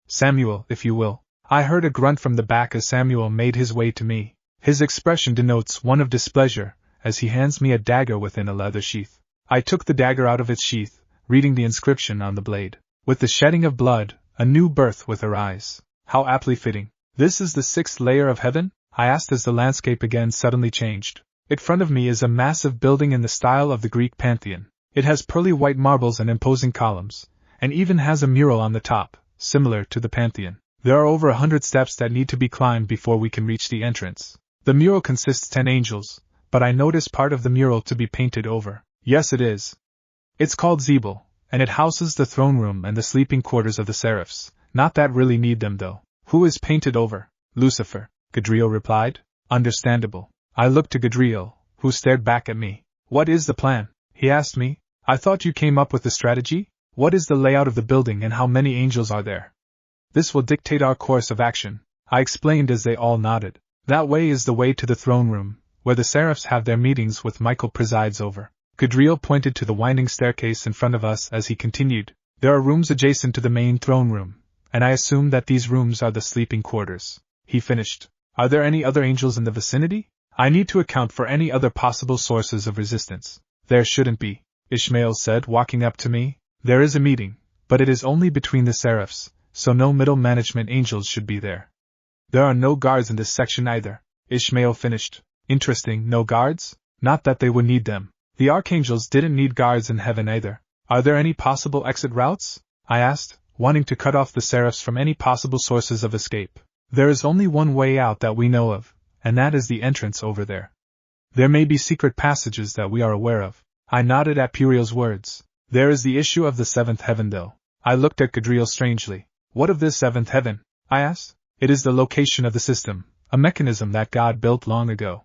Samuel, if you will. I heard a grunt from the back as Samuel made his way to me. His expression denotes one of displeasure, as he hands me a dagger within a leather sheath. I took the dagger out of its sheath, reading the inscription on the blade. With the shedding of blood, a new birth with her eyes. How aptly fitting. This is the 6th layer of heaven? I asked as the landscape again suddenly changed. In front of me is a massive building in the style of the Greek pantheon. It has pearly white marbles and imposing columns, and even has a mural on the top, similar to the Pantheon. There are over 100 steps that need to be climbed before we can reach the entrance. The mural consists 10 angels, but I noticed part of the mural to be painted over. Yes, it is. It's called Zebul, and it houses the throne room and the sleeping quarters of the seraphs. Not that really need them though. Who is painted over? Lucifer, Gadriel replied. Understandable. I looked to Gadriel, who stared back at me. What is the plan? He asked me. I thought you came up with the strategy? What is the layout of the building and how many angels are there? This will dictate our course of action, I explained as they all nodded. That way is the way to the throne room, where the seraphs have their meetings with Michael presides over. Gadriel pointed to the winding staircase in front of us as he continued. There are rooms adjacent to the main throne room, and I assume that these rooms are the sleeping quarters. He finished. Are there any other angels in the vicinity? I need to account for any other possible sources of resistance. There shouldn't be, Ishmael said, walking up to me. There is a meeting, but it is only between the seraphs, so no middle management angels should be there. There are no guards in this section either, Ishmael finished. Interesting, no guards? Not that they would need them. The archangels didn't need guards in heaven either. Are there any possible exit routes? I asked, wanting to cut off the seraphs from any possible sources of escape. There is only one way out that we know of, and that is the entrance over there. There may be secret passages that we are aware of. I nodded at Puriel's words. There is the issue of the seventh heaven though. I looked at Gadriel strangely. What of this seventh heaven? I asked. It is the location of the system, a mechanism that God built long ago.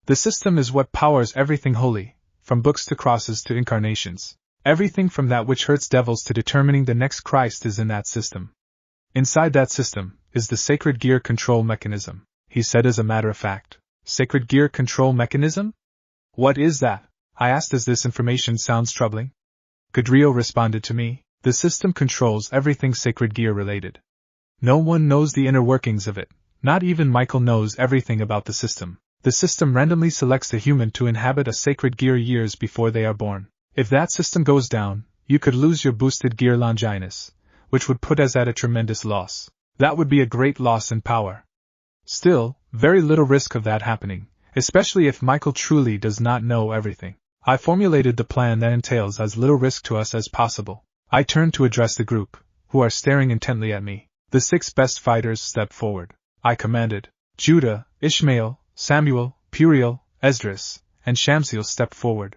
The system is what powers everything holy, from books to crosses to incarnations. Everything from that which hurts devils to determining the next Christ is in that system. Inside that system is the sacred gear control mechanism, he said as a matter of fact. Sacred gear control mechanism? What is that? I asked as this information sounds troubling. Gadriel responded to me. The system controls everything sacred gear related. No one knows the inner workings of it, not even Michael knows everything about the system. The system randomly selects a human to inhabit a sacred gear years before they are born. If that system goes down, you could lose your boosted gear Longinus, which would put us at a tremendous loss. That would be a great loss in power. Still, very little risk of that happening, especially if Michael truly does not know everything. I formulated the plan that entails as little risk to us as possible. I turned to address the group, who are staring intently at me. The 6 best fighters stepped forward. I commanded. Judah, Ishmael, Samuel, Puriel, Esdras, and Shamsiel stepped forward.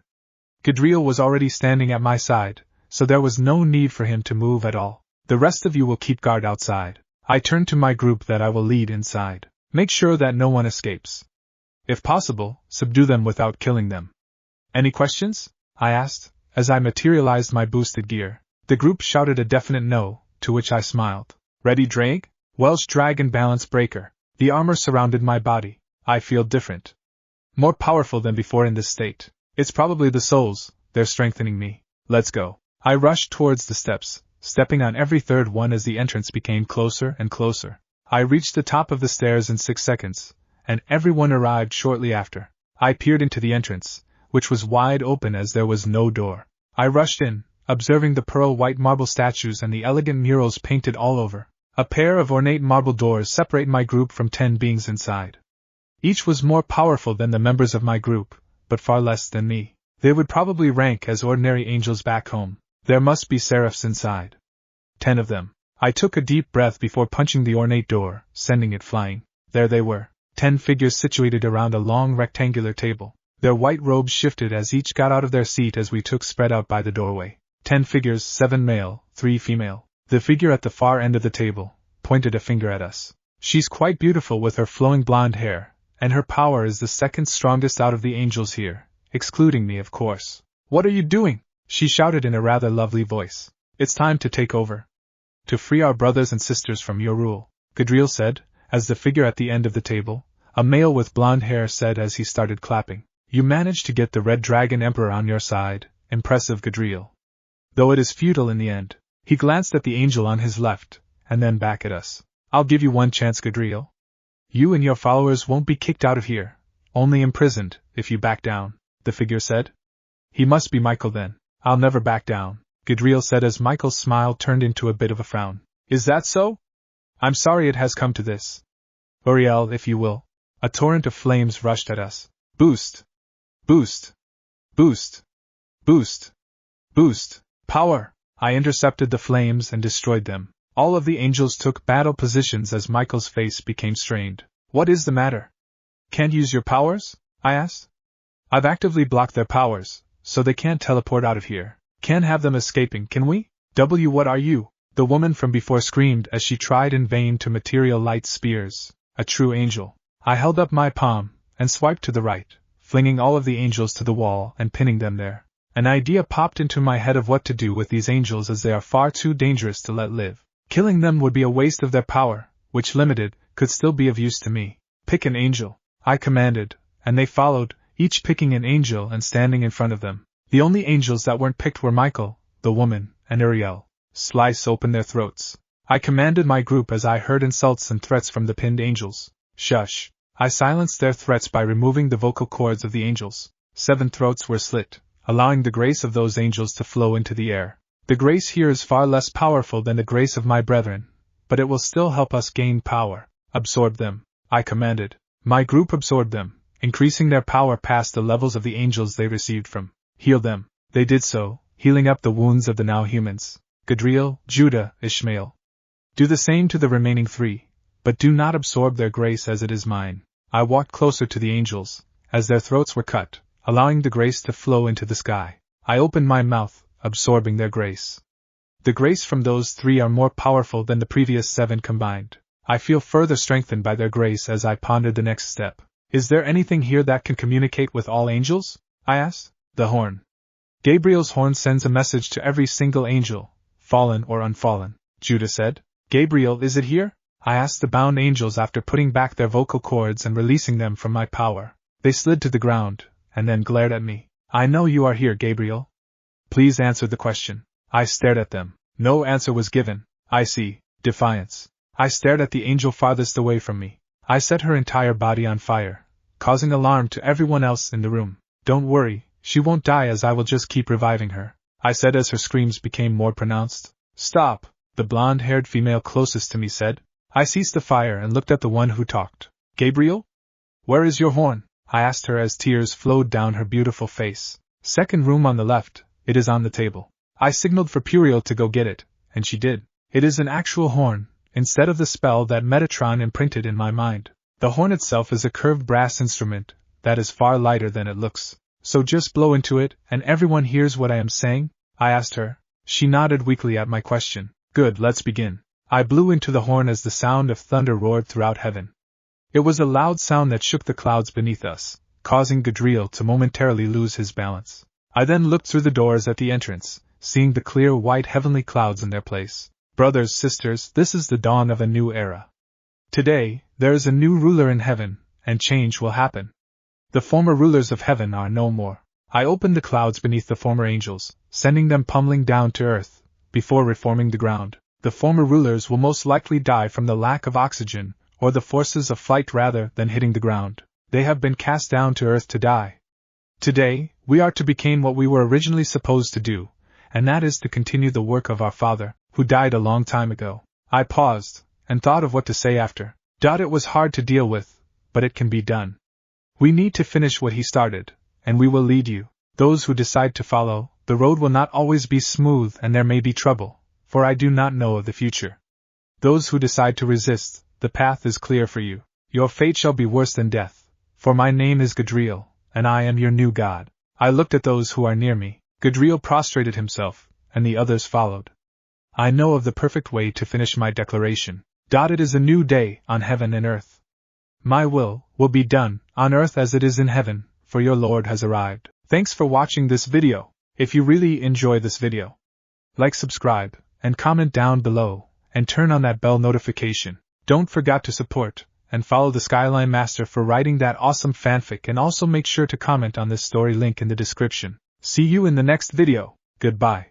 Gadriel was already standing at my side, so there was no need for him to move at all. The rest of you will keep guard outside. I turned to my group that I will lead inside. Make sure that no one escapes. If possible, subdue them without killing them. Any questions? I asked, as I materialized my boosted gear. The group shouted a definite no, to which I smiled. Ready, draig? Welsh dragon balance breaker. The armor surrounded my body. I feel different. More powerful than before in this state. It's probably the souls, they're strengthening me. Let's go. I rushed towards the steps, stepping on every third one as the entrance became closer and closer. I reached the top of the stairs in 6 seconds, and everyone arrived shortly after. I peered into the entrance, which was wide open as there was no door. I rushed in, observing the pearl white marble statues and the elegant murals painted all over. A pair of ornate marble doors separate my group from 10 beings inside. Each was more powerful than the members of my group, but far less than me. They would probably rank as ordinary angels back home. There must be seraphs inside. 10 of them. I took a deep breath before punching the ornate door, sending it flying. There they were. 10 figures situated around a long rectangular table. Their white robes shifted as each got out of their seat as we took spread out by the doorway. 10 figures, 7 male, 3 female. The figure at the far end of the table pointed a finger at us. She's quite beautiful with her flowing blonde hair, and her power is the second strongest out of the angels here, excluding me of course. What are you doing? She shouted in a rather lovely voice. It's time to take over. To free our brothers and sisters from your rule, Gadriel said, as the figure at the end of the table, a male with blonde hair, said as he started clapping. You managed to get the Red Dragon Emperor on your side, impressive Gadriel. Though it is futile in the end. He glanced at the angel on his left, and then back at us. I'll give you one chance, Gadriel. You and your followers won't be kicked out of here, only imprisoned, if you back down, the figure said. He must be Michael then. I'll never back down, Gadriel said as Michael's smile turned into a bit of a frown. Is that so? I'm sorry it has come to this. Uriel, if you will. A torrent of flames rushed at us. Boost! Boost! Boost! Boost! Boost! Power! I intercepted the flames and destroyed them. All of the angels took battle positions as Michael's face became strained. What is the matter? Can't use your powers? I asked. I've actively blocked their powers, so they can't teleport out of here. Can't have them escaping, can we? What are you? The woman from before screamed as she tried in vain to material light spears. A true angel. I held up my palm and swiped to the right, flinging all of the angels to the wall and pinning them there. An idea popped into my head of what to do with these angels, as they are far too dangerous to let live. Killing them would be a waste of their power, which limited, could still be of use to me. Pick an angel, I commanded, and they followed, each picking an angel and standing in front of them. The only angels that weren't picked were Michael, the woman, and Uriel. Slice open their throats. I commanded my group as I heard insults and threats from the pinned angels. Shush. I silenced their threats by removing the vocal cords of the angels. 7 throats were slit, allowing the grace of those angels to flow into the air. The grace here is far less powerful than the grace of my brethren, but it will still help us gain power. Absorb them, I commanded. My group absorbed them, increasing their power past the levels of the angels they received from. Heal them. They did so, healing up the wounds of the now humans. Gadriel, Judah, Ishmael. Do the same to the remaining 3, but do not absorb their grace as it is mine. I walked closer to the angels, as their throats were cut, allowing the grace to flow into the sky. I opened my mouth, absorbing their grace. The grace from those 3 are more powerful than the previous 7 combined. I feel further strengthened by their grace as I pondered the next step. Is there anything here that can communicate with all angels? I asked. The horn. Gabriel's horn sends a message to every single angel, fallen or unfallen, Judah said. Gabriel, is it here? I asked the bound angels after putting back their vocal cords and releasing them from my power. They slid to the ground, and then glared at me. I know you are here, Gabriel. Please answer the question. I stared at them. No answer was given. I see. Defiance. I stared at the angel farthest away from me. I set her entire body on fire, causing alarm to everyone else in the room. Don't worry, she won't die, as I will just keep reviving her, I said as her screams became more pronounced. Stop, the blonde-haired female closest to me said. I ceased the fire and looked at the one who talked. Gabriel? Where is your horn? I asked her as tears flowed down her beautiful face. Second room on the left, it is on the table. I signaled for Puriel to go get it, and she did. It is an actual horn, instead of the spell that Metatron imprinted in my mind. The horn itself is a curved brass instrument that is far lighter than it looks. So just blow into it, and everyone hears what I am saying? I asked her. She nodded weakly at my question. Good, let's begin. I blew into the horn as the sound of thunder roared throughout heaven. It was a loud sound that shook the clouds beneath us, causing Gadriel to momentarily lose his balance. I then looked through the doors at the entrance, seeing the clear white heavenly clouds in their place. Brothers, sisters, this is the dawn of a new era. Today, there is a new ruler in heaven, and change will happen. The former rulers of heaven are no more. I opened the clouds beneath the former angels, sending them pummeling down to earth, before reforming the ground. The former rulers will most likely die from the lack of oxygen, or the forces of flight rather than hitting the ground. They have been cast down to earth to die. Today, we are to become what we were originally supposed to do, and that is to continue the work of our Father, who died a long time ago. I paused, and thought of what to say after. It was hard to deal with, but it can be done. We need to finish what he started, and we will lead you. Those who decide to follow, the road will not always be smooth and there may be trouble, for I do not know of the future. Those who decide to resist, the path is clear for you. Your fate shall be worse than death, for my name is Gadriel, and I am your new god. I looked at those who are near me. Gadriel prostrated himself, and the others followed. I know of the perfect way to finish my declaration. It is a new day on heaven and earth. My will be done, on earth as it is in heaven, for your Lord has arrived. Thanks for watching this video. If you really enjoy this video, like, subscribe, and comment down below, and turn on that bell notification. Don't forget to support and follow the Skylinemaster for writing that awesome fanfic, and also make sure to comment on this story, link in the description. See you in the next video. Goodbye.